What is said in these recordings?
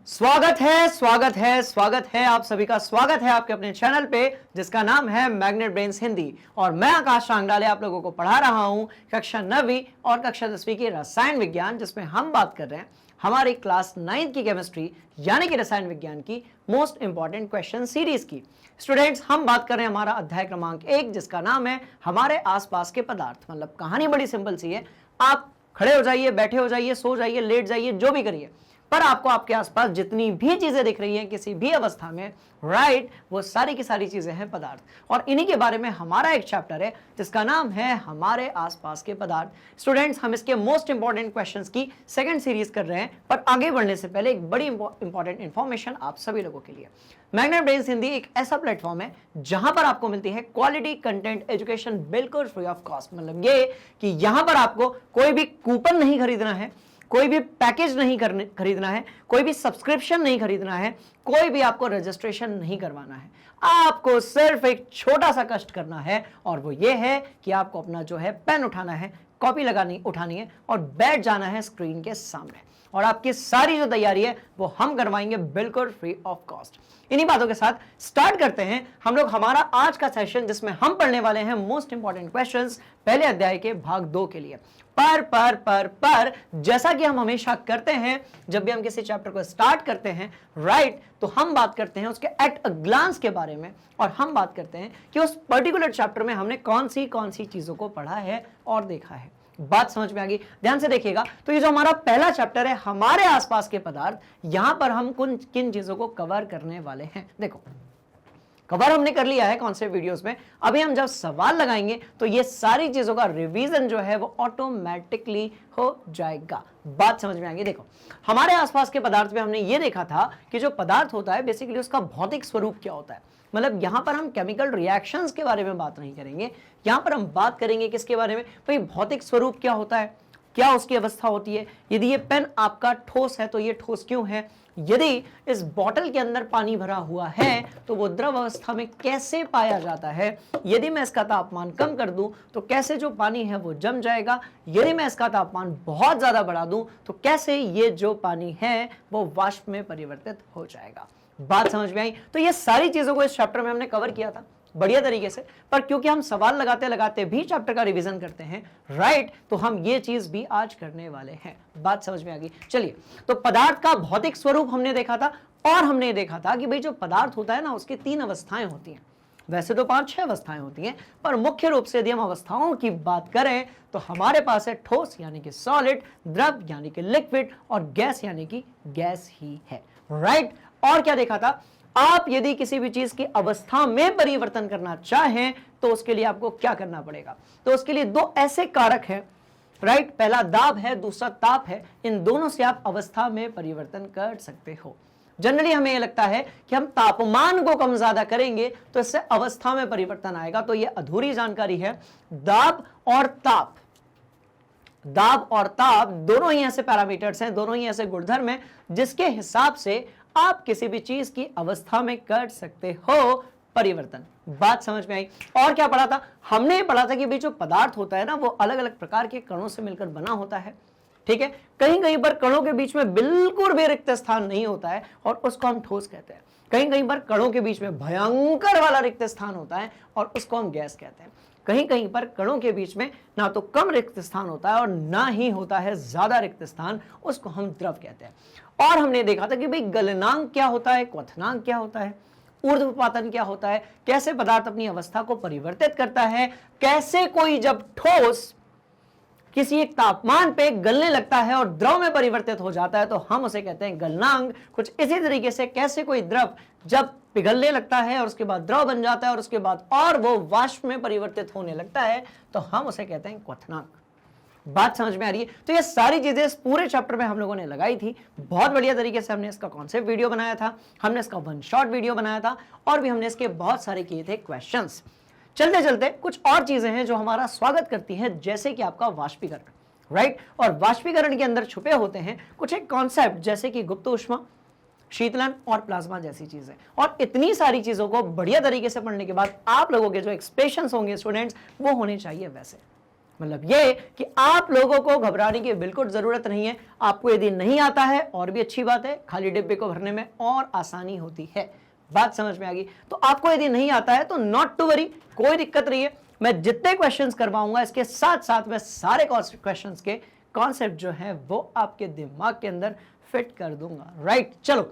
स्वागत है स्वागत है स्वागत है आप सभी का स्वागत है आपके अपने चैनल पे जिसका नाम है मैग्नेट ब्रेन्स हिंदी। और मैं आकाश रांगडाले आप लोगों को पढ़ा रहा हूं कक्षा 9वीं और कक्षा 10वीं की रसायन विज्ञान, जिसमें हम बात कर रहे हैं हमारी क्लास 9 की केमिस्ट्री यानी कि रसायन विज्ञान की मोस्ट इंपॉर्टेंट क्वेश्चन सीरीज की। स्टूडेंट्स, हम बात कर रहे हैं हमारा अध्याय क्रमांक 1 जिसका नाम है हमारे आसपास के पदार्थ। मतलब कहानी बड़ी सिंपल सी है, आप खड़े हो जाइए, बैठे हो जाइए, सो जाइए, लेट जाइए, जो भी करिए, पर आपको आपके आसपास जितनी भी चीजें दिख रही हैं किसी भी अवस्था में, राइट, वो सारी की सारी चीजें हैं पदार्थ। और इन्हीं के बारे में हमारा एक चैप्टर है जिसका नाम है हमारे आसपास के पदार्थ। स्टूडेंट्स, हम इसके मोस्ट इंपॉर्टेंट क्वेश्चंस की सेकंड सीरीज कर रहे हैं, पर आगे बढ़ने से पहले एक बड़ी इंपॉर्टेंट इंफॉर्मेशन आप सभी लोगों के लिए। मैग्नेट ब्रेन्स हिंदी एक ऐसा प्लेटफॉर्म है जहां पर आपको मिलती है क्वालिटी कंटेंट एजुकेशन बिल्कुल फ्री ऑफ कॉस्ट। मतलब ये कि यहां पर आपको कोई भी कूपन नहीं खरीदना है, कोई भी पैकेज नहीं खरीदना है, कोई भी सब्सक्रिप्शन नहीं खरीदना है, कोई भी आपको रजिस्ट्रेशन नहीं करवाना है। आपको सिर्फ एक छोटा सा कष्ट करना है और वो ये है कि आपको अपना जो है पेन उठाना है, कॉपी उठानी है और बैठ जाना है स्क्रीन के सामने, और आपकी सारी जो तैयारी है वो हम करवाएंगे बिल्कुल फ्री ऑफ कॉस्ट। इन्हीं बातों के साथ स्टार्ट करते हैं हम लोग हमारा आज का सेशन, जिसमें हम पढ़ने वाले हैं मोस्ट इंपॉर्टेंट क्वेश्चंस पहले अध्याय के भाग 2 के लिए। पर जैसा कि हम हमेशा करते हैं जब भी हम किसी चैप्टर को स्टार्ट करते हैं, राइट, तो हम बात करते हैं उसके एट अ ग्लांस के बारे में, और हम बात करते हैं कि उस पर्टिकुलर चैप्टर में हमने कौन सी चीजों को पढ़ा है और देखा है। बात समझ में आ गई? ध्यान से देखिएगा। तो ये जो हमारा पहला चैप्टर है हमारे आसपास के पदार्थ, यहां पर हम किन चीजों को कवर करने वाले हैं। देखो, कवर हमने कर लिया है कौन से वीडियोस में। अभी हम जब सवाल लगाएंगे तो ये सारी चीजों का रिवीजन जो है वो ऑटोमेटिकली हो जाएगा। बात समझ में आ गई? देखो, हमारे आसपास के पदार्थ में हमने ये देखा था कि जो पदार्थ होता है बेसिकली उसका भौतिक स्वरूप क्या होता है। मतलब यहां पर हम केमिकल रिएक्शंस के बारे में बात नहीं करेंगे, यहां पर हम बात करेंगे किसके बारे में, भाई भौतिक स्वरूप क्या होता है, क्या उसकी अवस्था होती है। यदि ये पेन आपका ठोस है तो ये ठोस क्यों है, यदि इस बोतल के अंदर पानी भरा हुआ है तो वो द्रव अवस्था में कैसे पाया जाता है, यदि मैं इसका तापमान कम कर दूं तो कैसे जो पानी है वो जम जाएगा, यदि मैं इसका तापमान बहुत ज्यादा बढ़ा दूं तो कैसे ये जो पानी है वो वाष्प में परिवर्तित हो जाएगा। बात समझ में आई? तो ये सारी चीजों को इस चैप्टर में हमने कवर किया था बढ़िया तरीके से, पर क्योंकि हम सवाल लगाते लगाते भी चैप्टर का रिवीजन करते हैं, राइट, तो हम ये चीज भी आज करने वाले हैं। बात समझ में आ गई? चलिए, तो पदार्थ का भौतिक स्वरूप हमने देखा था, और हमने देखा था कि भाई जो पदार्थ होता है ना उसकी 3 अवस्थाएं होती हैं। वैसे तो 5-6 अवस्थाएं होती हैं, पर मुख्य रूप से यदि हम अवस्थाओं की बात करें तो हमारे पास है ठोस यानी कि सॉलिड, द्रव यानी कि लिक्विड, और गैस यानी कि गैस ही है, राइट। और क्या देखा था, आप यदि किसी भी चीज की अवस्था में परिवर्तन करना चाहें तो उसके लिए आपको क्या करना पड़ेगा। तो उसके लिए 2 ऐसे कारक हैं, राइट, पहला दाब है, दूसरा ताप है। इन दोनों से आप अवस्था में परिवर्तन कर सकते हो। जनरली हमें यह लगता है कि हम तापमान को कम ज्यादा करेंगे तो इससे अवस्था में परिवर्तन आएगा, तो यह अधूरी जानकारी है। दाब और ताप दोनों ही ऐसे पैरामीटर्स हैं, दोनों ही ऐसे गुणधर्म हैं जिसके हिसाब से आप किसी भी चीज की अवस्था में कर सकते हो परिवर्तन। बात समझ में आई? और क्या पढ़ा था हमने? पढ़ा था कि भाई जो पदार्थ होता है ना वो अलग अलग प्रकार के कणों से मिलकर बना होता है, ठीक है। कहीं कहीं पर कणों के बीच में बिल्कुल भी रिक्त स्थान नहीं होता है और उसको हम ठोस कहते हैं। कहीं कहीं पर कणों के बीच में भयंकर वाला रिक्त स्थान होता है और उसको हम गैस कहते हैं। कहीं कहीं पर कणों के बीच में ना तो कम रिक्त स्थान होता है और ना ही होता है ज्यादा रिक्त स्थान, उसको हम द्रव कहते हैं। और हमने देखा था कि भाई गलनांक क्या होता है, क्वथनांक क्या होता है, ऊर्ध्वपातन क्या होता है, कैसे पदार्थ अपनी अवस्था को परिवर्तित करता है, कैसे कोई जब ठोस किसी एक तापमान पे गलने लगता है और द्रव में परिवर्तित हो जाता है तो हम उसे कहते हैं गलनांक। कुछ इसी तरीके से कैसे कोई द्रव जब पिघलने लगता है और उसके बाद द्रव बन जाता है और उसके बाद और वो वाष्प में परिवर्तित होने लगता है तो हम उसे कहते हैं क्वथनांक। बात समझ में आ रही है? तो ये सारी चीजें इस पूरे चैप्टर में हम लोगों ने लगाई थी। बहुत बढ़िया तरीके से हमने इसका कॉन्सेप्ट वीडियो बनाया था, हमने इसका 1 शॉट वीडियो बनाया था, और भी हमने इसके बहुत सारे किए थे क्वेश्चंस। चलते चलते कुछ और चीजें हैं जो हमारा स्वागत करती हैं, जैसे कि आपका वाष्पीकरण, राइट। और वाष्पीकरण के अंदर छुपे होते हैं कुछ एक कॉन्सेप्ट जैसे कि गुप्त ऊष्मा, शीतलन और प्लाज्मा जैसी चीजें। और इतनी सारी चीजों को बढ़िया तरीके से पढ़ने के बाद आप लोगों के जो एक्सप्रेशंस होंगे स्टूडेंट्स वो होने चाहिए वैसे, मतलब ये कि आप लोगों को घबराने की बिल्कुल जरूरत नहीं है। आपको यदि नहीं आता है और भी अच्छी बात है, खाली डिब्बे को भरने में और आसानी होती है। बात समझ में आ गई? तो आपको यदि नहीं आता है तो नॉट टू वरी, कोई दिक्कत नहीं है। मैं जितने क्वेश्चंस करवाऊंगा इसके साथ साथ मैं सारे क्वेश्चंस के कॉन्सेप्ट जो है वो आपके दिमाग के अंदर फिट कर दूंगा। राइट, चलो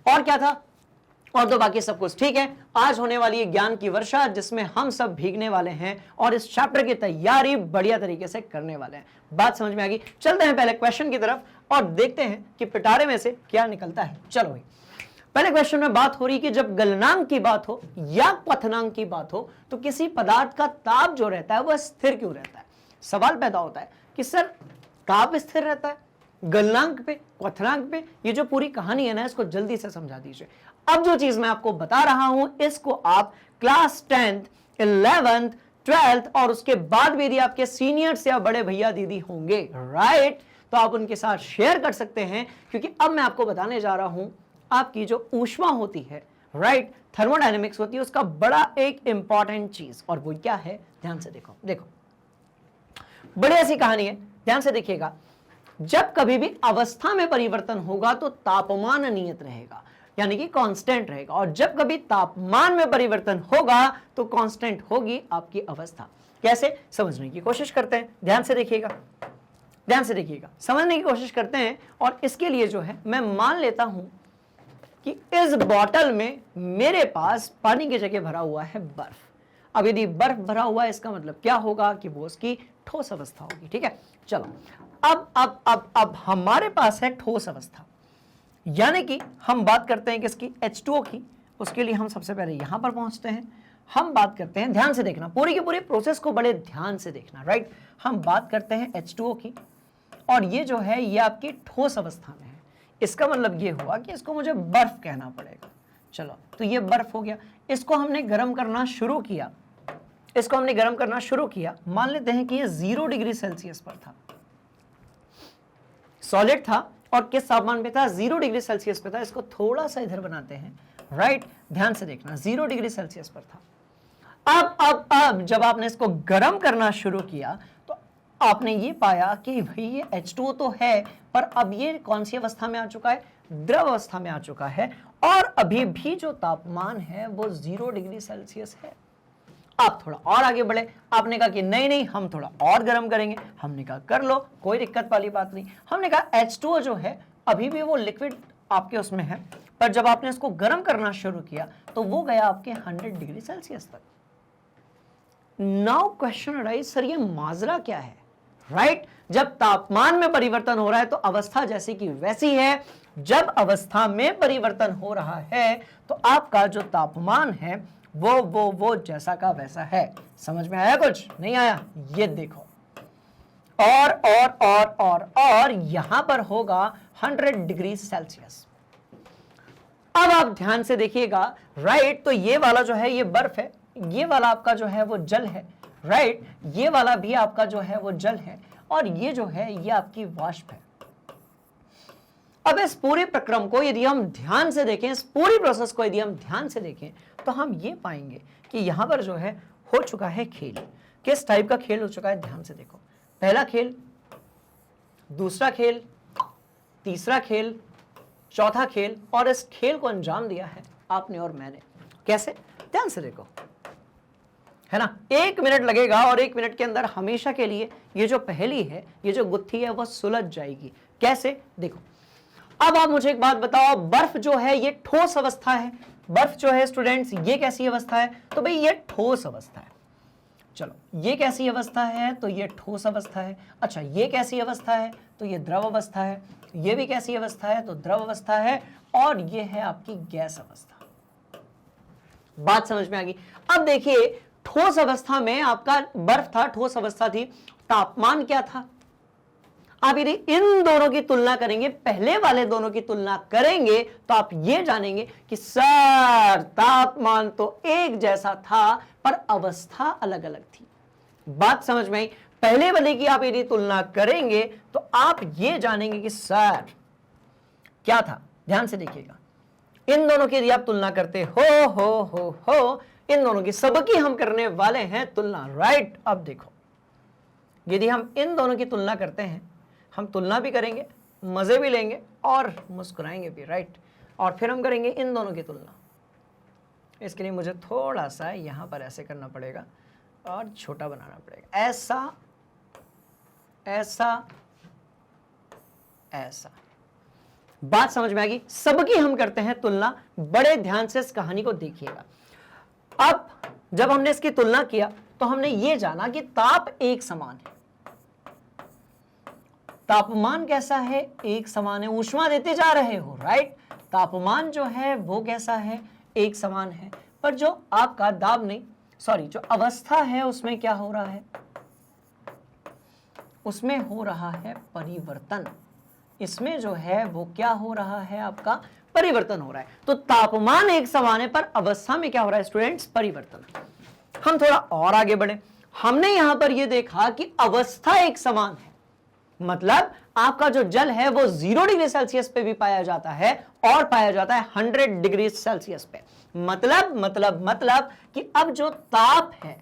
और क्या था, और तो बाकी सब कुछ ठीक है। आज होने वाली है ज्ञान की वर्षा, जिसमें हम सब भीगने वाले हैं और इस चैप्टर की तैयारी बढ़िया तरीके से करने वाले हैं। बात समझ में आ गई? चलते हैं पहले क्वेश्चन की तरफ और देखते हैं कि पिटारे में से क्या निकलता है। चलो भाई, पहले क्वेश्चन में बात हो रही कि जब गलनांक की बात हो या क्वथनांक की बात हो तो किसी पदार्थ का ताप जो रहता है वह स्थिर क्यों रहता है। सवाल पैदा होता है कि सर ताप स्थिर रहता है गलनांक पे, क्वथनांक पे, ये जो पूरी कहानी है ना इसको जल्दी से समझा दीजिए। अब जो चीज मैं आपको बता रहा हूं इसको आप क्लास 10th 11th 12th और उसके बाद भी यदि आपके सीनियर्स या बड़े भैया दीदी होंगे, राइट, तो आप उनके साथ शेयर कर सकते हैं, क्योंकि अब मैं आपको बताने जा रहा हूं आपकी जो ऊष्मा होती है, राइट, थर्मोडायनेमिक्स होती है, उसका बड़ा एक इंपॉर्टेंट चीज, और वो क्या है, ध्यान से देखो। देखो बड़ी ऐसी कहानी है, ध्यान से देखिएगा। जब कभी भी अवस्था में परिवर्तन होगा तो तापमान नियत रहेगा, यानी कि कांस्टेंट रहेगा, और जब कभी तापमान में परिवर्तन होगा तो कांस्टेंट होगी आपकी अवस्था। कैसे, समझने की कोशिश करते हैं, ध्यान से देखिएगा, ध्यान से देखिएगा, समझने की कोशिश करते हैं। और इसके लिए जो है मैं मान लेता हूं कि इस बॉटल में मेरे पास पानी की जगह भरा हुआ है बर्फ। अब यदि बर्फ भरा हुआ है इसका मतलब क्या होगा कि वो उसकी ठोस अवस्था होगी। ठीक है, चलो अब हमारे पास है ठोस अवस्था, यानी कि हम बात करते हैं किसकी, H2O की। उसके लिए हम सबसे पहले यहां पर पहुंचते हैं, हम बात करते हैं, ध्यान से देखना, पूरी की पूरी प्रोसेस को बड़े ध्यान से देखना, राइट। हम बात करते हैं H2O की, और ये जो है ये आपकी ठोस अवस्था में है। इसका मतलब ये हुआ कि इसको मुझे बर्फ कहना पड़ेगा। चलो, तो ये बर्फ हो गया। इसको हमने गर्म करना शुरू किया, इसको हमने गर्म करना शुरू किया, मान लेते हैं कि ये 0 डिग्री सेल्सियस पर था, सॉलिड था, और किस तापमान पे था, 0 डिग्री सेल्सियस पे था। इसको थोड़ा सा इधर बनाते हैं, राइट, ध्यान से देखना, 0 डिग्री सेल्सियस पर था। अब जब आपने इसको गर्म करना शुरू किया तो आपने ये पाया कि भाई ये H2O तो है, पर अब ये कौन सी अवस्था में आ चुका है, द्रव अवस्था में आ चुका है, और अभी भी जो तापमान है वो 0 डिग्री सेल्सियस है। आप थोड़ा और आगे बढ़े, आपने कहा कि नहीं नहीं हम थोड़ा और गर्म करेंगे। हमने कहा कर लो, कोई दिक्कत वाली बात नहीं। हमने कहा H2O जो है अभी भी वो लिक्विड आपके उसमें है, पर जब आपने इसको गर्म करना शुरू किया तो वो गया आपके 100 डिग्री सेल्सियस तक। नाउ क्वेश्चन अराइज, सर ये माजरा क्या है, राइट। जब तापमान में परिवर्तन हो रहा है तो अवस्था जैसी की वैसी है, जब अवस्था में परिवर्तन हो रहा है तो आपका जो तापमान है वो जैसा का वैसा है। समझ में आया, कुछ नहीं आया, ये देखो, और यहां पर होगा 100 डिग्री सेल्सियस। अब आप ध्यान से देखिएगा, राइट, तो ये वाला जो है ये बर्फ है, ये वाला आपका जो है वो जल है, राइट, ये वाला भी आपका जो है वो जल है, और ये जो है ये आपकी वाष्प है। अब इस पूरे प्रक्रम को यदि हम ध्यान से देखें, इस पूरी प्रोसेस को यदि हम ध्यान से देखें तो हम ये पाएंगे कि यहां पर जो है हो चुका है खेल। किस टाइप का खेल हो चुका है, ध्यान से देखो। पहला खेल, दूसरा खेल, तीसरा खेल, चौथा खेल, और इस खेल को अंजाम दिया है आपने और मैंने। कैसे, ध्यान से देखो, है ना। 1 मिनट लगेगा और 1 मिनट के अंदर हमेशा के लिए ये जो पहेली है, ये जो गुत्थी है वो सुलझ जाएगी। कैसे, देखो। अब आप मुझे एक बात बताओ, बर्फ जो है ये ठोस अवस्था है, बर्फ जो है स्टूडेंट्स ये कैसी अवस्था है, तो भाई ये ठोस अवस्था है। चलो, ये कैसी अवस्था है, तो ये ठोस अवस्था है। अच्छा, ये कैसी अवस्था है, तो ये द्रव अवस्था है। ये भी कैसी अवस्था है, तो द्रव अवस्था है, और ये है आपकी गैस अवस्था। बात समझ में आ गई। अब देखिए, ठोस अवस्था में आपका बर्फ था, ठोस अवस्था थी, तापमान क्या था। आप यदि इन दोनों की तुलना करेंगे, पहले वाले दोनों की तुलना करेंगे, तो आप ये जानेंगे कि सर तापमान तो एक जैसा था पर अवस्था अलग अलग थी। बात समझ में आई। पहले वाले की आप यदि तुलना करेंगे तो आप ये जानेंगे कि सर क्या था। ध्यान से देखिएगा, इन दोनों की यदि आप तुलना करते हो, इन दोनों की, सबकी हम करने वाले हैं तुलना, राइट। अब देखो, यदि हम इन दोनों की तुलना करते हैं, हम तुलना भी करेंगे, मजे भी लेंगे और मुस्कुराएंगे भी, राइट। और फिर हम करेंगे इन दोनों की तुलना। इसके लिए मुझे थोड़ा सा यहां पर ऐसे करना पड़ेगा और छोटा बनाना पड़ेगा, ऐसा ऐसा ऐसा। बात समझ में आ गई? सबकी हम करते हैं तुलना। बड़े ध्यान से इस कहानी को देखिएगा। अब जब हमने इसकी तुलना किया तो हमने ये जाना कि ताप एक समान है, तापमान कैसा है, एक समान है। ऊष्मा देते जा रहे हो, राइट। तापमान जो है वो कैसा है, एक समान है। पर जो आपका दाब नहीं, सॉरी, जो अवस्था है उसमें क्या हो रहा है, उसमें हो रहा है परिवर्तन। इसमें जो है वो क्या हो रहा है, आपका परिवर्तन हो रहा है। तो तापमान एक समान है पर अवस्था में क्या हो रहा है स्टूडेंट्स, परिवर्तन। हम थोड़ा और आगे बढ़े। हमने यहां पर यह देखा कि अवस्था एक समान है, मतलब आपका जो जल है वो 0 डिग्री सेल्सियस पे भी पाया जाता है और पाया जाता है 100 डिग्री सेल्सियस पे। मतलब कि अब जो ताप है,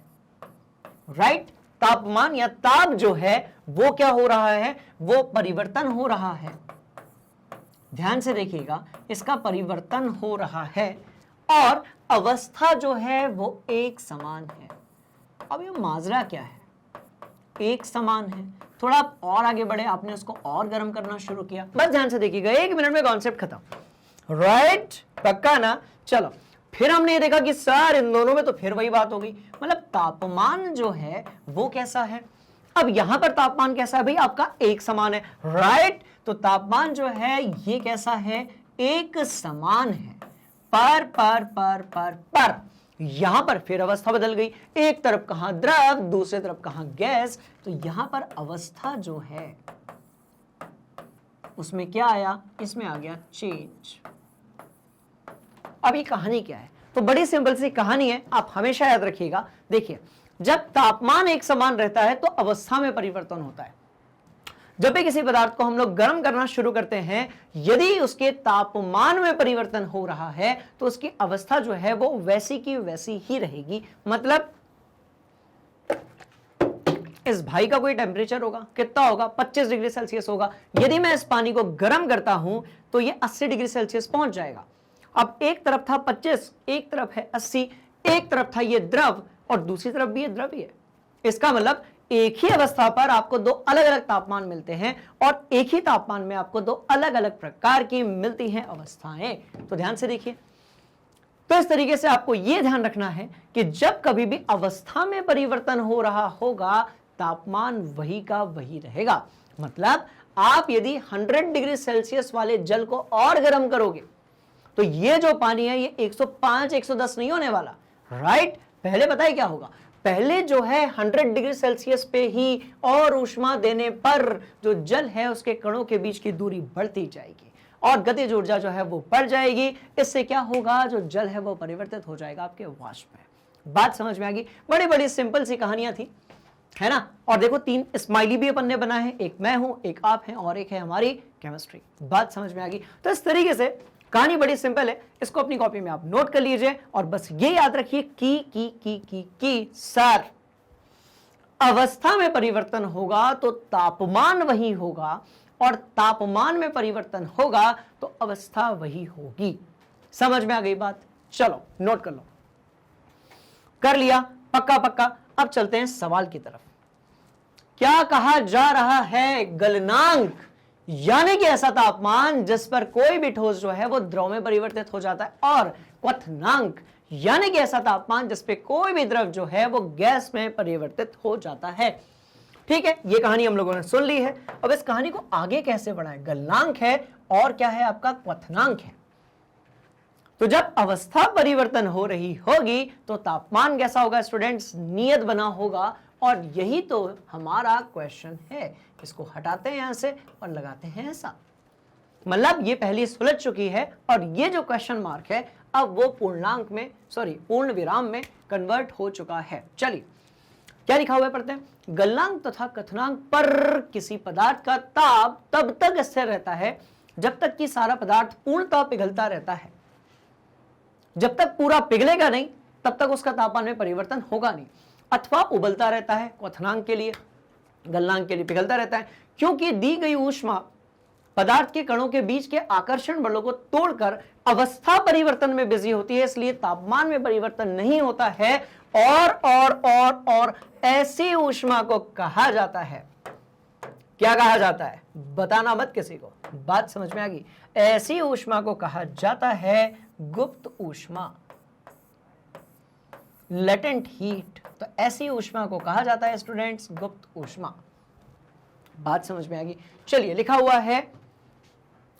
राइट, तापमान या ताप जो है वो क्या हो रहा है, वो परिवर्तन हो रहा है। ध्यान से देखिएगा, इसका परिवर्तन हो रहा है और अवस्था जो है वो एक समान है। अब ये माजरा क्या है, एक समान है। थोड़ा आप और आगे बढ़े, आपने उसको और गर्म करना शुरू किया। बस ध्यान से देखिएगा, 1 मिनट में कॉन्सेप्ट खत्म, राइट, पक्का ना। चलो फिर हमने ये देखा कि सर इन दोनों में तो फिर वही बात हो गई, मतलब तापमान जो है वो कैसा है। अब यहां पर तापमान कैसा है भाई, आपका एक समान है, राइट। तो तापमान जो है ये कैसा है, एक समान है। पर यहां पर फिर अवस्था बदल गई, एक तरफ कहां द्रव, दूसरे तरफ कहां गैस। तो यहां पर अवस्था जो है उसमें क्या आया, इसमें आ गया चेंज। अब ये कहानी क्या है, तो बड़ी सिंपल सी कहानी है, आप हमेशा याद रखिएगा। देखिए, जब तापमान एक समान रहता है तो अवस्था में परिवर्तन होता है। जब भी किसी पदार्थ को हम लोग गर्म करना शुरू करते हैं, यदि उसके तापमान में परिवर्तन हो रहा है तो उसकी अवस्था जो है वो वैसी की वैसी ही रहेगी। मतलब इस भाई का कोई टेम्परेचर होगा, कितना होगा, 25 डिग्री सेल्सियस होगा। यदि मैं इस पानी को गर्म करता हूं तो ये 80 डिग्री सेल्सियस पहुंच जाएगा। अब एक तरफ था 25, एक तरफ है 80, एक तरफ था ये द्रव और दूसरी तरफ भी ये द्रव ही है। इसका मतलब एक ही अवस्था पर आपको दो अलग अलग तापमान मिलते हैं और एक ही तापमान में आपको दो अलग अलग प्रकार की मिलती हैं अवस्थाएं। तो ध्यान से देखिए, तो इस तरीके से आपको यह ध्यान रखना है कि जब कभी भी अवस्था में परिवर्तन हो रहा होगा, तापमान वही का वही रहेगा। मतलब आप यदि 100 डिग्री सेल्सियस वाले जल को और गर्म करोगे तो ये जो पानी है ये 105 110 नहीं होने वाला, राइट। पहले बताइए क्या होगा, पहले जो है 100 डिग्री सेल्सियस पे ही और ऊष्मा देने पर जो जल है उसके कणों के बीच की दूरी बढ़ती जाएगी और गतिज ऊर्जा जो है वो बढ़ जाएगी। इससे क्या होगा, जो जल है वो परिवर्तित हो जाएगा आपके वाष्प में। बात समझ में आ गई? बड़ी बड़ी सिंपल सी कहानियां थी, है ना। और देखो 3 स्माइली भी अपन ने बनाए हैं, एक मैं हूं, एक आप हैं और एक है हमारी केमिस्ट्री। बात समझ में आ गई? तो इस तरीके से कहानी बड़ी सिंपल है, इसको अपनी कॉपी में आप नोट कर लीजिए और बस ये याद रखिए कि सर अवस्था में परिवर्तन होगा तो तापमान वही होगा और तापमान में परिवर्तन होगा तो अवस्था वही होगी। समझ में आ गई बात? चलो नोट कर लो। कर लिया? पक्का। अब चलते हैं सवाल की तरफ। क्या कहा जा रहा है? गलनांक यानी कि ऐसा तापमान जिस पर कोई भी ठोस जो है वो द्रव में परिवर्तित हो जाता है, और क्वथनांक यानी कि ऐसा तापमान जिस पे कोई भी द्रव जो है वो गैस में परिवर्तित हो जाता है। ठीक है, ये कहानी हम लोगों ने सुन ली है। अब इस कहानी को आगे कैसे बढ़ाएं? गलनांक है और क्या है आपका, क्वथनांक है। तो जब अवस्था परिवर्तन हो रही होगी तो तापमान कैसा होगा स्टूडेंट्स? नियत बना होगा। और यही तो हमारा क्वेश्चन है। इसको हटाते हैं यहां से और लगाते हैं ऐसा। मतलब ये पहली सुलझ चुकी है और ये जो क्वेश्चन मार्क है अब वो पूर्णांक में, पूर्ण विराम में कन्वर्ट हो चुका है। चलिए क्या लिखा हुआ है पढ़ते हैं। गलनांक तथा कथनांक पर किसी पदार्थ का ताप तब तक स्थिर रहता है जब तक कि सारा पदार्थ पूर्णतः पिघलता रहता है। जब तक पूरा पिघलेगा नहीं तब तक उसका तापमान में परिवर्तन होगा नहीं, अथवा उबलता रहता है क्वथनांक के लिए, गलनांक के लिए पिघलता रहता है, क्योंकि दी गई ऊष्मा पदार्थ के कणों के बीच के आकर्षण बलों को तोड़कर अवस्था परिवर्तन में बिजी होती है, इसलिए तापमान में परिवर्तन नहीं होता है। और ऐसी ऊष्मा को कहा जाता है, क्या कहा जाता है, बताना मत किसी को, बात समझ में आ गई। ऐसी ऊष्मा को कहा जाता है गुप्त ऊष्मा, लेटेंट हीट। तो ऐसी ऊष्मा को कहा जाता है स्टूडेंट्स गुप्त ऊष्मा। बात समझ में आ गई। चलिए, लिखा हुआ है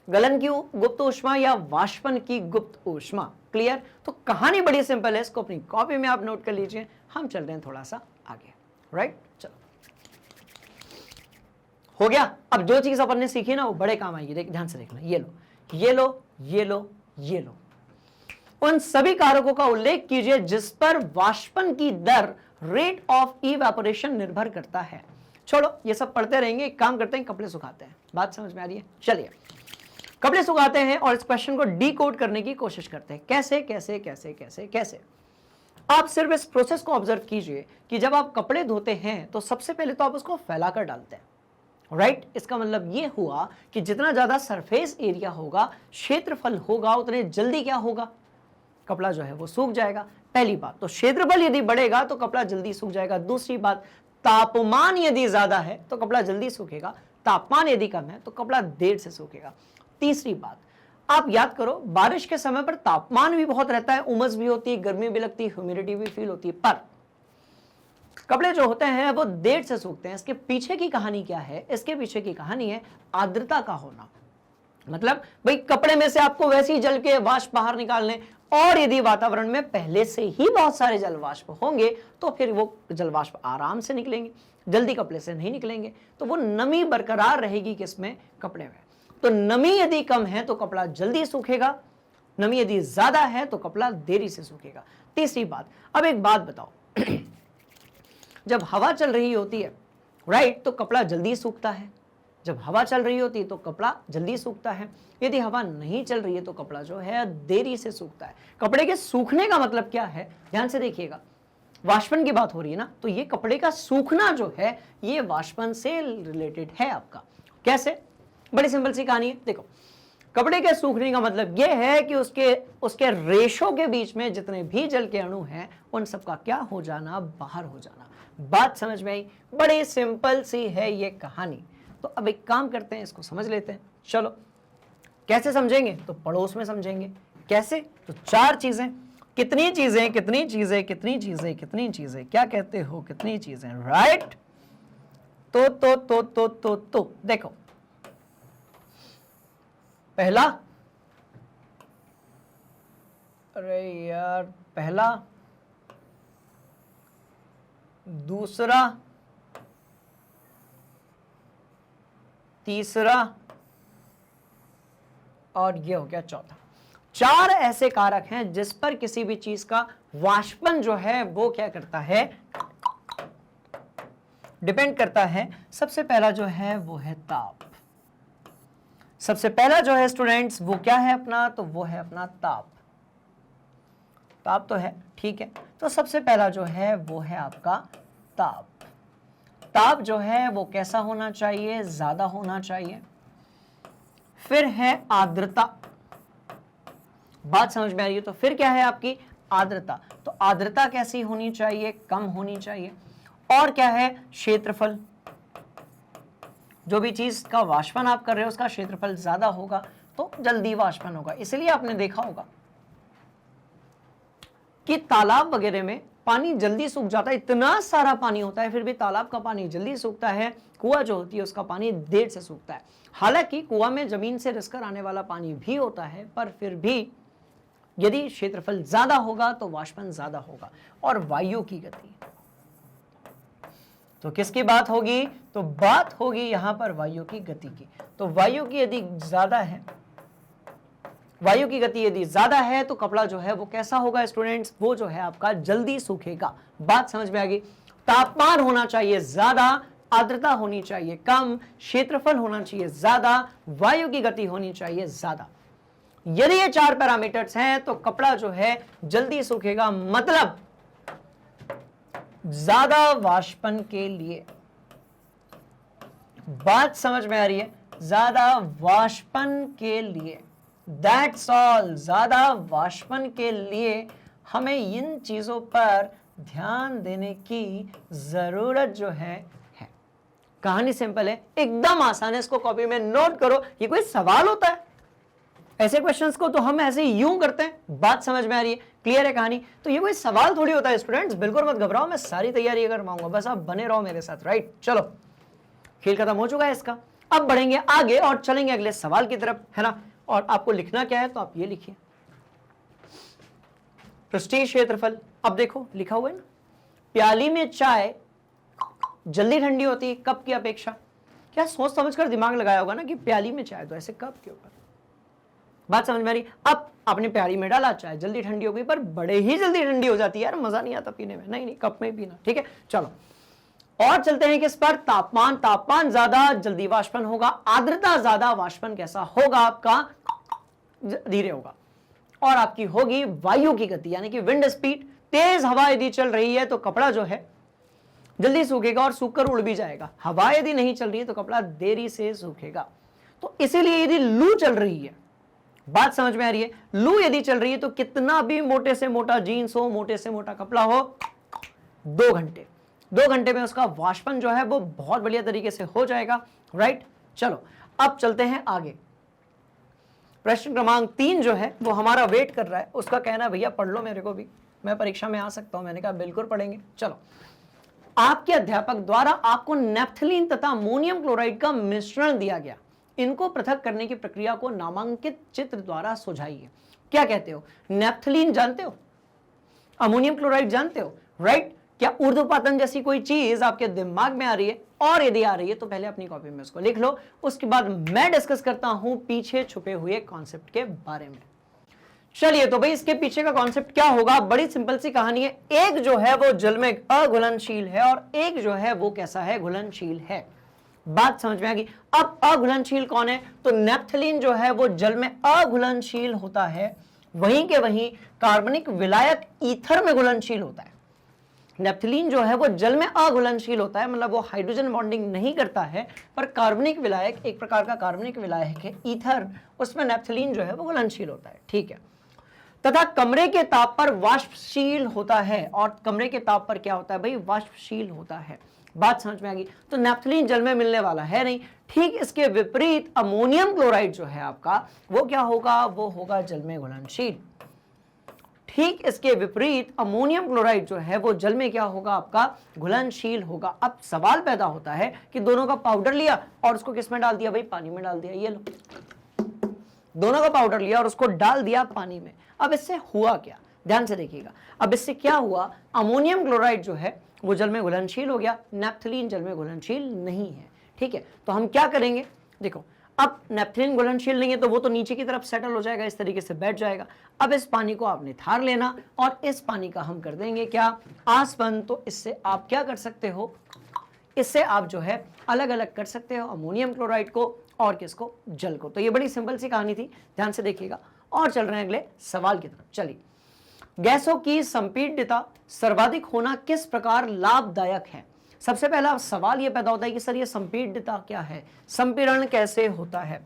गलन की गुप्त ऊष्मा या वाष्पन की गुप्त ऊष्मा। क्लियर? तो कहानी बड़ी सिंपल है, इसको अपनी कॉपी में आप नोट कर लीजिए। हम चल रहे हैं थोड़ा सा आगे। राइट, चलो, हो गया। अब जो चीज अपन ने सीखी ना वो बड़े काम आएगी। देख, ध्यान से देखना, ये लो, ये लो, ये लो, ये लो। उन सभी कारकों का उल्लेख कीजिए जिस पर वाष्पन की दर, रेट ऑफ इवेपोरेशन, निर्भर करता है। छोड़ो, ये सब पढ़ते रहेंगे। एक काम करते हैं, कपड़े सुखाते हैं। बात समझ में आ रही है? चलिए, कपड़े सुखाते हैं और इस क्वेश्चन को डीकोड करने की कोशिश करते हैं। कैसे कैसे कैसे कैसे कैसे? आप सिर्फ इस प्रोसेस को ऑब्जर्व कीजिए कि जब आप कपड़े धोते हैं तो सबसे पहले तो आप उसको फैलाकर डालते हैं। राइट, इसका मतलब ये हुआ कि जितना ज्यादा सरफेस एरिया होगा, क्षेत्रफल होगा, उतने जल्दी क्या होगा, कपड़ा जो है वो सूख जाएगा। पहली बात तो क्षेत्रफल यदि बढ़ेगा तो कपड़ा जल्दी सूख जाएगा। दूसरी बात, तापमान यदि ज्यादा है तो कपड़ा जल्दी सूखेगा, तापमान यदि कम है तो कपड़ा देर से सूखेगा। तीसरी बात, आप याद करो, बारिश के समय पर तापमान भी बहुत रहता है, उमस भी होती है, गर्मी भी लगती है, ह्यूमिडिटी भी फील होती है, पर कपड़े जो होते हैं वो देर से सूखते हैं। इसके पीछे की कहानी क्या है? इसके पीछे की कहानी है आर्द्रता का होना। मतलब भाई, कपड़े में से आपको वैसे ही जल के वाष्प बाहर निकालने, और यदि वातावरण में पहले से ही बहुत सारे जल वाष्प होंगे तो फिर वो जल वाष्प आराम से निकलेंगे, जल्दी कपड़े से नहीं निकलेंगे। तो वो नमी बरकरार रहेगी किसमें? कपड़े में। तो नमी यदि कम है तो कपड़ा जल्दी सूखेगा, नमी यदि ज्यादा है तो कपड़ा देरी से सूखेगा। तीसरी बात, अब एक बात बताओ, जब हवा चल रही होती है, राइट, तो कपड़ा जल्दी सूखता है। जब हवा चल रही होती है तो कपड़ा जल्दी सूखता है। यदि हवा नहीं चल रही है तो कपड़ा जो है देरी से सूखता है। कपड़े के सूखने का मतलब क्या है? ध्यान से देखिएगा, वाष्पन की बात हो रही है ना, तो ये कपड़े का सूखना जो है ये वाष्पन से रिलेटेड है आपका। कैसे? बड़ी सिंपल सी कहानी है। देखो, कपड़े के सूखने का मतलब यह है कि उसके रेशों के बीच में जितने भी जल के अणु हैं उन सबका क्या हो जाना? बाहर हो जाना। बात समझ में आई? बड़ी सिंपल सी है ये कहानी। तो अब एक काम करते हैं, इसको समझ लेते हैं। चलो, कैसे समझेंगे? तो पड़ोस में समझेंगे। कैसे? तो चार चीजें। कितनी चीजें? कितनी चीजें? कितनी चीजें? कितनी चीजें? क्या कहते हो? कितनी चीजें? राइट। तो देखो, पहला, अरे यार, पहला, दूसरा, तीसरा और ये हो गया चौथा। चार ऐसे कारक हैं जिस पर किसी भी चीज का वाष्पन जो है वो क्या करता है? डिपेंड करता है। सबसे पहला जो है वो है ताप। सबसे पहला जो है स्टूडेंट्स वो क्या है अपना? तो वो है अपना ताप। ताप तो है, ठीक है। तो सबसे पहला जो है वो है आपका ताप। ताप जो है वो कैसा होना चाहिए? ज्यादा होना चाहिए। फिर है आर्द्रता। बात समझ में आ रही है? तो फिर क्या है आपकी? आर्द्रता। तो आर्द्रता कैसी होनी चाहिए? कम होनी चाहिए। और क्या है? क्षेत्रफल। जो भी चीज का वाष्पन आप कर रहे हो उसका क्षेत्रफल ज्यादा होगा तो जल्दी वाष्पन होगा। इसलिए आपने देखा होगा कि तालाब वगैरह में पानी जल्दी सूख जाता है, इतना सारा पानी होता है फिर भी तालाब का पानी जल्दी सूखता है। कुआं जो होती है उसका पानी देर से सूखता है। हालांकि कुआं में जमीन से रिसकर आने वाला पानी भी होता है, पर फिर भी यदि क्षेत्रफल ज्यादा होगा तो वाष्पन ज्यादा होगा। और वायु की गति, तो किसकी बात होगी? तो बात होगी यहां पर वायु की गति की। तो वायु की यदि ज्यादा है, वायु की गति यदि ज्यादा है तो कपड़ा जो है वो कैसा होगा स्टूडेंट्स? वो जो है आपका जल्दी सूखेगा। बात समझ में आ गई? तापमान होना चाहिए ज्यादा, आर्द्रता होनी चाहिए कम, क्षेत्रफल होना चाहिए ज्यादा, वायु की गति होनी चाहिए ज्यादा। यदि ये चार पैरामीटर्स हैं तो कपड़ा जो है जल्दी सूखेगा, मतलब ज्यादा वाष्पन के लिए बात समझ में आ रही है? ज्यादा वाष्पन के लिए, दैट्स ऑल, ज्यादा वाष्पन के लिए हमें इन चीजों पर ध्यान देने की जरूरत जो है। कहानी सिंपल है, एकदम आसान है, इसको कॉपी में नोट करो। ये कोई सवाल होता है? ऐसे क्वेश्चंस को तो हम ऐसे यूं करते हैं। बात समझ में आ रही है? क्लियर है कहानी? तो ये कोई सवाल थोड़ी होता है स्टूडेंट्स, बिल्कुल मत घबराओ, मैं सारी तैयारी करवाऊंगा, बस आप बने रहो मेरे साथ। राइट, चलो खेल खत्म हो चुका है इसका, अब बढ़ेंगे आगे और चलेंगे अगले सवाल की तरफ, है ना। और आपको लिखना क्या है, तो आप ये लिखिए, पृष्ठीय क्षेत्रफल। अब देखो लिखा हुआ है ना, प्याली में चाय जल्दी ठंडी होती है कप की अपेक्षा। क्या सोच समझकर दिमाग लगाया होगा ना कि प्याली में चाय, तो ऐसे कप के ऊपर। बात समझ में आ रही? अब आपने प्याली में डाला, चाय जल्दी ठंडी हो गई, पर बड़े ही जल्दी ठंडी हो जाती है यार, मजा नहीं आता पीने में। नहीं, कप में पीना, ठीक है। चलो और चलते हैं किस पर, तापमान। तापमान ज्यादा जल्दी वाष्पन होगा, आर्द्रता ज्यादा वाष्पन कैसा होगा आपका, धीरे होगा। और आपकी होगी वायु की गति, यानी कि विंड स्पीड। तेज हवा यदि चल रही है तो कपड़ा जो है जल्दी सूखेगा और सूखकर उड़ भी जाएगा। हवा यदि नहीं चल रही है तो कपड़ा देरी से सूखेगा। तो इसीलिए यदि लू चल रही है, बात समझ में आ रही है, लू यदि चल रही है तो कितना भी मोटे से मोटा जीन्स हो, मोटे से मोटा कपड़ा हो, 2 घंटे, 2 घंटे में उसका वाष्पन जो है वो बहुत बढ़िया तरीके से हो जाएगा। राइट, चलो अब चलते हैं आगे। प्रश्न क्रमांक 3 जो है वो हमारा वेट कर रहा है, उसका कहना है भैया पढ़ लो मेरे को भी, मैं परीक्षा में आ सकता हूं। मैंने कहा बिल्कुल पढ़ेंगे। चलो, आपके अध्यापक द्वारा आपको नेफ्थलीन तथा अमोनियम क्लोराइड का मिश्रण दिया गया, इनको पृथक करने की प्रक्रिया को नामांकित चित्र द्वारा सुझाइए। क्या कहते हो? नेफ्थलीन जानते हो, अमोनियम क्लोराइड जानते हो, राइट। क्या ऊर्ध्वपातन जैसी कोई चीज आपके दिमाग में आ रही है? और यदि आ रही है तो पहले अपनी कॉपी में उसको लिख लो, उसके बाद मैं डिस्कस करता हूं पीछे छुपे हुए कॉन्सेप्ट के बारे में। चलिए, तो भाई इसके पीछे का कॉन्सेप्ट क्या होगा? बड़ी सिंपल सी कहानी है। एक जो है वो जल में अघुलनशील है और एक जो है वो कैसा है, घुलनशील है। बात समझ में आ गई? अब अघुलनशील कौन है? तो नेफ्थलीन जो है वो जल में अघुलनशील होता है, वहीं के वहीं कार्बनिक विलायक ईथर में घुलनशील होता है। नेफ्थलीन जो है वो जल में अघुलनशील होता है, मतलब वो हाइड्रोजन बॉन्डिंग नहीं करता है, पर कार्बनिक विलायक, एक प्रकार का कार्बनिक विलायक है ईथर, उसमें नेफ्थलीन जो है वो घुलनशील होता है, ठीक है। तथा कमरे के ताप पर वाष्पशील होता है। और कमरे के ताप पर क्या होता है भाई? वाष्पशील होता है। बात समझ में आ गई? तो नेफ्थलीन जल में मिलने वाला है नहीं। ठीक इसके विपरीत अमोनियम क्लोराइड जो है आपका, वो क्या होगा? वो होगा जल में घुलनशील। ठीक इसके विपरीत अमोनियम क्लोराइड जो है वो जल में क्या होगा आपका? घुलनशील होगा। अब सवाल पैदा होता है कि दोनों का पाउडर लिया और उसको किस में डाल दिया भाई? पानी में डाल दिया। ये लो, दोनों का पाउडर लिया और उसको डाल दिया पानी में। अब इससे हुआ क्या? ध्यान से देखिएगा। अब इससे क्या हुआ? अमोनियम क्लोराइड जो है वो जल में घुलनशील हो गया, नेफ्थलीन जल में घुलनशील नहीं है, ठीक है। तो हम क्या करेंगे? देखो, अब नेफ्थलीन घुलनशील नहीं है तो वो तो नीचे की तरफ सेटल हो जाएगा, इस तरीके से बैठ जाएगा। अब इस पानी को आपने थार लेना और इस पानी का हम कर देंगे क्या? आसवन। तो इससे आप क्या कर सकते हो? इससे आप जो है अलग अलग कर सकते हो अमोनियम क्लोराइड को और किसको? जल को। तो ये बड़ी सिंपल सी कहानी थी, ध्यान से देखिएगा। और चल रहे हैं अगले सवाल की तरफ। चलिए, गैसों की संपीड्यता सर्वाधिक होना किस प्रकार लाभदायक है? सबसे पहला सवाल यह पैदा होता है कि सर ये संपीड्यता क्या है, संपीड़न कैसे होता है?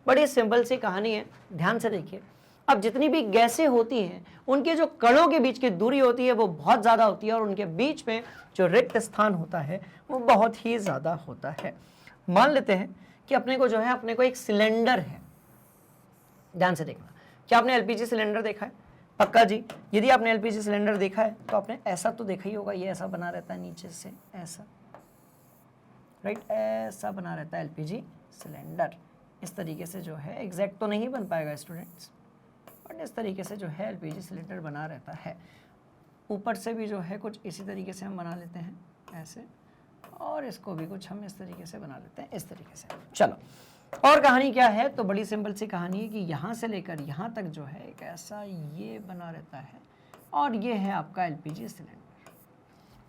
बड़ी सिंपल सी कहानी है, ध्यान से देखिए। अब जितनी भी गैसें होती हैं उनके जो कणों के बीच की दूरी होती है वो बहुत ज़्यादा होती है और उनके बीच में जो रिक्त स्थान होता है वो बहुत ही ज़्यादा होता है। मान लेते हैं कि अपने को जो है, अपने को एक सिलेंडर है, ध्यान से देखना। क्या आपने एलपीजी सिलेंडर देखा है? पक्का जी। यदि आपने एलपीजी सिलेंडर देखा है तो आपने ऐसा तो देखा ही होगा, ये ऐसा बना रहता है नीचे से ऐसा, राइट, ऐसा बना रहता है एलपीजी सिलेंडर। इस तरीके से जो है, एग्जैक्ट तो नहीं बन पाएगा स्टूडेंट्स, बट इस तरीके से जो है एलपीजी सिलेंडर बना रहता है। ऊपर से भी जो है कुछ इसी तरीके से हम बना लेते हैं ऐसे, और इसको भी कुछ हम इस तरीके से बना लेते हैं इस तरीके से। चलो, और कहानी क्या है? तो बड़ी सिंपल सी कहानी है कि यहाँ से लेकर यहाँ तक जो है एक ऐसा ये बना रहता है और ये है आपका एलपीजी सिलेंडर।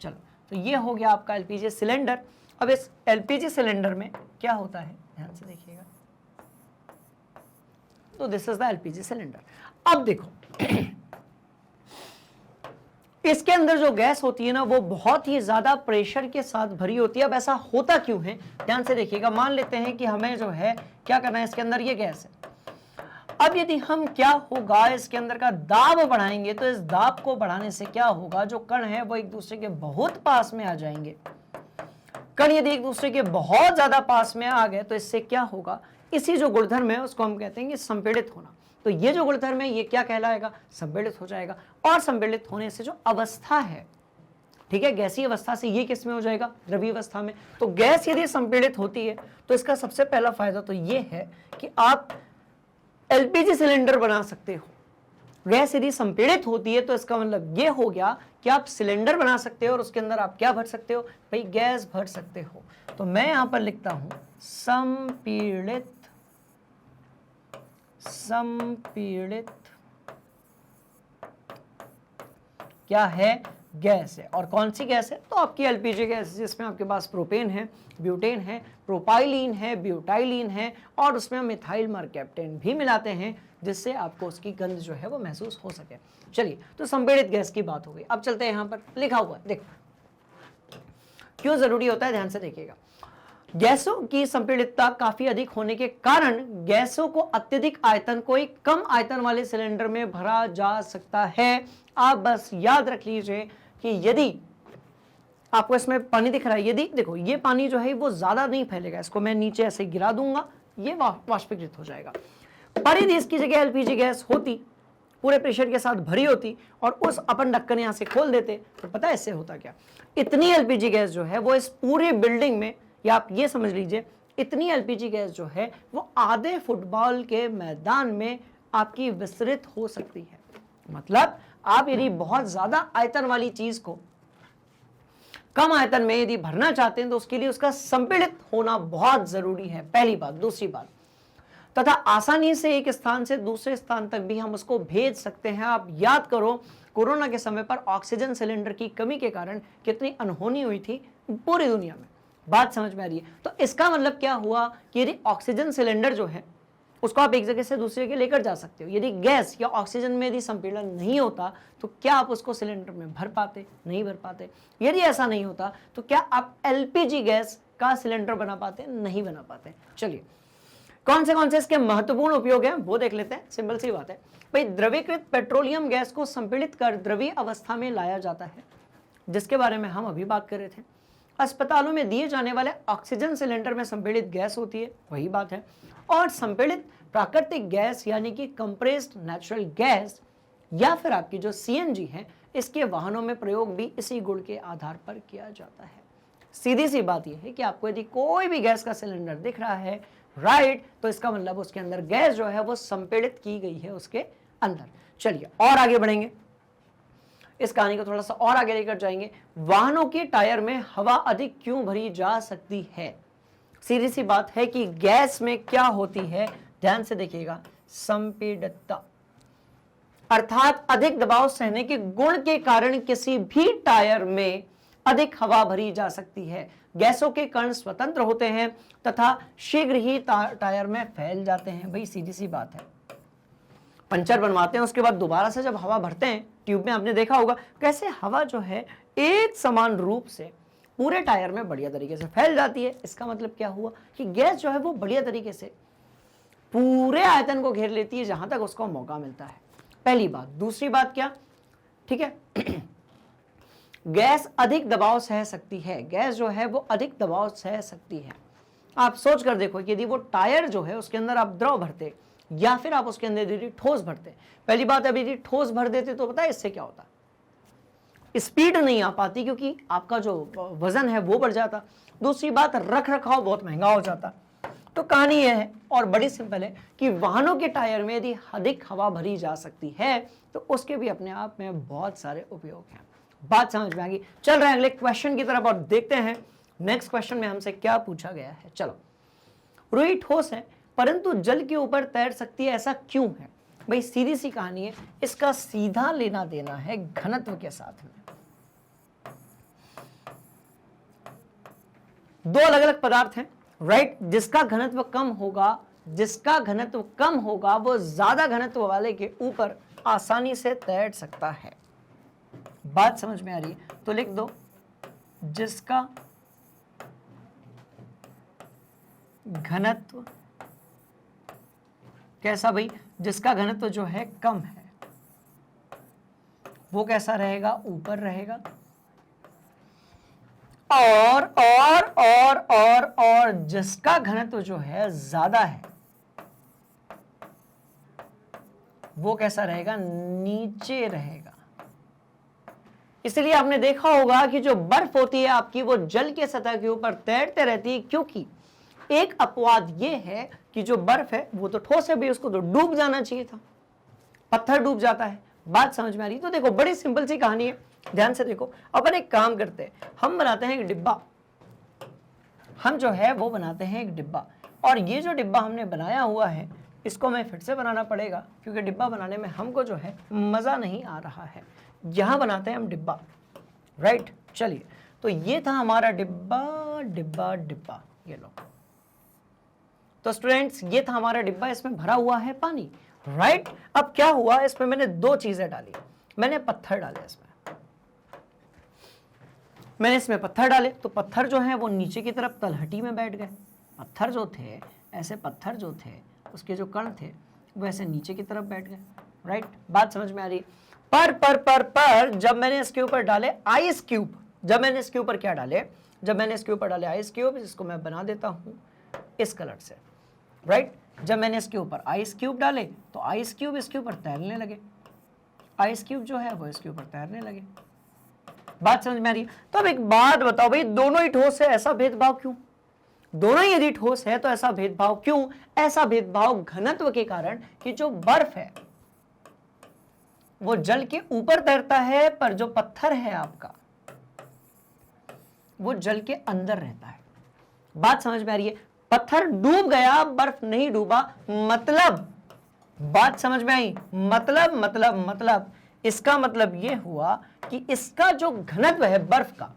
चलो, तो ये हो गया आपका एलपीजी सिलेंडर। अब इस एलपीजी सिलेंडर में क्या होता है, ध्यान से देखिएगा। तो this is the LPG cylinder. अब देखो इसके अंदर जो गैस होती है ना वो बहुत ही ज्यादा प्रेशर के साथ भरी होती है। अब ऐसा होता क्यों है, ध्यान से देखिएगा। मान लेते हैं कि हमें जो है क्या करना है, इसके अंदर ये गैस है। अब यदि हम क्या होगा, इसके अंदर का दाब बढ़ाएंगे तो इस दाब को बढ़ाने से क्या होगा, जो कण है वो एक दूसरे के बहुत पास में आ जाएंगे। कण यदि एक दूसरे के बहुत ज्यादा पास में आ गए तो इससे क्या होगा, इसी जो गुणधर्म है उसको हम कहते हैं कि संपीड़ित होना। तो ये जो गुणधर्म है ये क्या कहलाएगा, संपीड़ित हो जाएगा। और संपीड़ित होने से जो अवस्था है, ठीक है, गैसीय अवस्था से ये किस में हो जाएगा, द्रवीय अवस्था में। तो गैस यदि संपीड़ित होती है तो इसका सबसे पहला फायदा तो ये है कि आप एलपीजी सिलेंडर बना सकते हो। गैस यदि संपीड़ित होती है तो इसका मतलब ये हो गया कि आप सिलेंडर बना सकते हो और उसके अंदर आप क्या भर सकते हो, भाई गैस भर सकते हो। तो मैं यहां पर लिखता हूं संपीड़ित, संपीड़ित क्या है, गैस है। और कौन सी गैस है, तो आपकी एलपीजी गैस, जिसमें आपके पास प्रोपेन है, ब्यूटेन है, प्रोपाइलीन है, ब्यूटाइलीन है, और उसमें हम मिथाइल मरकैप्टेन भी मिलाते हैं, जिससे आपको उसकी गंध जो है वो महसूस हो सके। चलिए, तो संपीड़ित गैस की बात हो गई। अब चलते हैं, यहां पर लिखा हुआ है, देखो क्यों जरूरी होता है, ध्यान से देखिएगा। गैसों की संपीड़ितता काफी अधिक होने के कारण गैसों को अत्यधिक आयतन को एक कम आयतन वाले सिलेंडर में भरा जा सकता है। आप बस याद रख लीजिए कि यदि आपको इसमें पानी दिख रहा है, यदि देखो ये पानी जो है वो ज्यादा नहीं फैलेगा, इसको मैं नीचे ऐसे गिरा दूंगा, ये वाष्पीकृत हो जाएगा। पर यदि इसकी जगह एलपीजी गैस होती, पूरे प्रेशर के साथ भरी होती, और उस अपन ढक्कन यहां से खोल देते, तो पता है इससे होता क्या, इतनी एलपीजी गैस जो है वो इस पूरी बिल्डिंग में, या आप ये समझ लीजिए इतनी एलपीजी गैस जो है वो आधे फुटबॉल के मैदान में आपकी विस्तृत हो सकती है। मतलब आप यदि बहुत ज्यादा आयतन वाली चीज को कम आयतन में यदि भरना चाहते हैं तो उसके लिए उसका संपीड़ित होना बहुत जरूरी है, पहली बात। दूसरी बात, तथा आसानी से एक स्थान से दूसरे स्थान तक भी हम उसको भेज सकते हैं। आप याद करो, कोरोना के समय पर ऑक्सीजन सिलेंडर की कमी के कारण कितनी अनहोनी हुई थी पूरी दुनिया में, बात समझ में आ रही है। तो इसका मतलब क्या हुआ कि यदि ऑक्सीजन सिलेंडर जो है उसको आप एक जगह से दूसरी जगह लेकर जा सकते हो। यदि गैस या ऑक्सीजन में यदि संपीड़न नहीं होता तो क्या आप उसको सिलेंडर में भर पाते, नहीं भर पाते। यदि ऐसा नहीं होता तो क्या आप एलपीजी गैस का सिलेंडर बना पाते, नहीं बना पाते। चलिए, कौन से इसके महत्वपूर्ण उपयोग हैं वो देख लेते हैं। सिंपल सी बात है भाई, द्रवीकृत पेट्रोलियम गैस को संपीड़ित कर द्रवीय अवस्था में लाया जाता है, जिसके बारे में हम अभी बात कर रहे थे। अस्पतालों में दिए जाने वाले ऑक्सीजन सिलेंडर में संपीड़ित गैस होती है, वही बात है। और संपीड़ित प्राकृतिक गैस यानी कि कंप्रेस्ड नेचुरल गैस या फिर आपकी जो सीएनजी है, इसके वाहनों में प्रयोग भी इसी गुण के आधार पर किया जाता है। सीधी सी बात यह है कि आपको यदि कोई भी गैस का सिलेंडर दिख रहा है, राइट, तो इसका मतलब उसके अंदर गैस जो है वो संपीड़ित की गई है उसके अंदर। चलिए और आगे बढ़ेंगे, इस कहानी को थोड़ा सा और आगे लेकर जाएंगे। वाहनों के टायर में हवा अधिक क्यों भरी जा सकती है? सीधी सी बात है कि गैस में क्या होती है, ध्यान से देखिएगा, संपीड़ितता, अर्थात अधिक दबाव सहने के गुण के कारण किसी भी टायर में अधिक हवा भरी जा सकती है। गैसों के कण स्वतंत्र होते हैं तथा शीघ्र ही टायर में फैल जाते हैं। भाई सीधी सी बात है, पंचर बनवाते हैं उसके बाद दोबारा से जब हवा भरते हैं ट्यूब में, आपने देखा होगा कैसे हवा जो है एक समान रूप से पूरे टायर में बढ़िया तरीके से फैल जाती है। इसका मतलब क्या हुआ कि गैस जो है वो बढ़िया तरीके से पूरे आयतन को घेर लेती है जहां तक उसको मौका मिलता है, पहली बात। दूसरी बात क्या, ठीक है, गैस अधिक दबाव सह सकती है। गैस जो है वो अधिक दबाव सह सकती है। आप सोच कर देखो कि यदि वो टायर जो है उसके अंदर आप द्रव भरते या फिर आप उसके अंदर यदि ठोस भरते, पहली बात, अब यदि ठोस भर देते तो पता है इससे क्या होता, स्पीड नहीं आ पाती क्योंकि आपका जो वजन है वो बढ़ जाता। दूसरी बात, रख रखाव बहुत महंगा हो जाता। तो कहानी यह है और बड़ी सिंपल है कि वाहनों के टायर में यदि अधिक हवा भरी जा सकती है तो उसके भी अपने आप में बहुत सारे उपयोग हैं। बात समझ में आ गई। चल रहे हैं अगले क्वेश्चन की तरफ और देखते हैं नेक्स्ट क्वेश्चन में हमसे क्या पूछा गया है। चलो, रुई ठोस है परंतु जल के ऊपर तैर सकती है, ऐसा क्यों है? भाई सीधी सी कहानी है, इसका सीधा लेना देना है घनत्व के साथ में। दो अलग अलग पदार्थ हैं, राइट, जिसका घनत्व कम होगा, जिसका घनत्व कम होगा वो ज्यादा घनत्व वाले के ऊपर आसानी से तैर सकता है। बात समझ में आ रही है? तो लिख दो जिसका घनत्व कैसा भाई, जिसका घनत्व जो है कम है वो कैसा रहेगा, ऊपर रहेगा। और जिसका घनत्व जो है ज्यादा है वो कैसा रहेगा, नीचे रहेगा। इसलिए आपने देखा होगा कि जो बर्फ होती है आपकी वो जल के सतह के ऊपर तैरते रहती है, क्योंकि एक अपवाद ये है कि जो बर्फ है वो तो ठोस है भाई, उसको तो डूब जाना चाहिए था, पत्थर डूब जाता है। बात समझ में आ रही? तो देखो बड़ी सिंपल सी कहानी है, ध्यान से देखो। अपन एक काम करते हैं, हम बनाते हैं एक डिब्बा, हम जो है वो बनाते हैं एक डिब्बा, और ये जो डिब्बा हमने बनाया हुआ है इसको हमें फिर से बनाना पड़ेगा, क्योंकि डिब्बा बनाने में हमको जो है मज़ा नहीं आ रहा है। यहाँ बनाते हैं हम डिब्बा, राइट। चलिए, तो ये था हमारा डिब्बा डिब्बा डिब्बा, ये लो। तो स्टूडेंट्स ये था हमारा डिब्बा, इसमें भरा हुआ है पानी, राइट। अब क्या हुआ, इसमें मैंने दो चीजें डाली, मैंने पत्थर डाले इसमें, मैंने इसमें पत्थर डाले, तो पत्थर जो है वो नीचे की तरफ तलहटी में बैठ गए। पत्थर जो थे, ऐसे पत्थर जो थे उसके जो कण थे वो ऐसे नीचे की तरफ बैठ गए, राइट। बात समझ में आ रही है? पर जब मैंने इसके ऊपर डाले आइस क्यूब, जब मैंने इसके ऊपर क्या डाले, जब मैंने इसके ऊपर डाले आइस क्यूब, इसको मैं बना देता हूं इस कलर से, राइट। जब मैंने इसके ऊपर आइस क्यूब डाले तो आइस क्यूब इसके ऊपर तैरने लगे, आइस क्यूब जो है वो इसके ऊपर तैरने लगे। बात समझ में आ रही है? तो अब एक बात बताओ भाई, दोनों ही ठोस है, ऐसा भेदभाव क्यों? दोनों ही यदि ठोस है तो ऐसा भेदभाव क्यों? ऐसा भेदभाव घनत्व के कारण कि जो बर्फ है वो जल के ऊपर तैरता है, पर जो पत्थर है आपका वो जल के अंदर रहता है। बात समझ में आ रही है? पत्थर डूब गया, बर्फ नहीं डूबा, मतलब, बात समझ में आई? मतलब इसका मतलब यह हुआ कि इसका जो घनत्व है बर्फ का,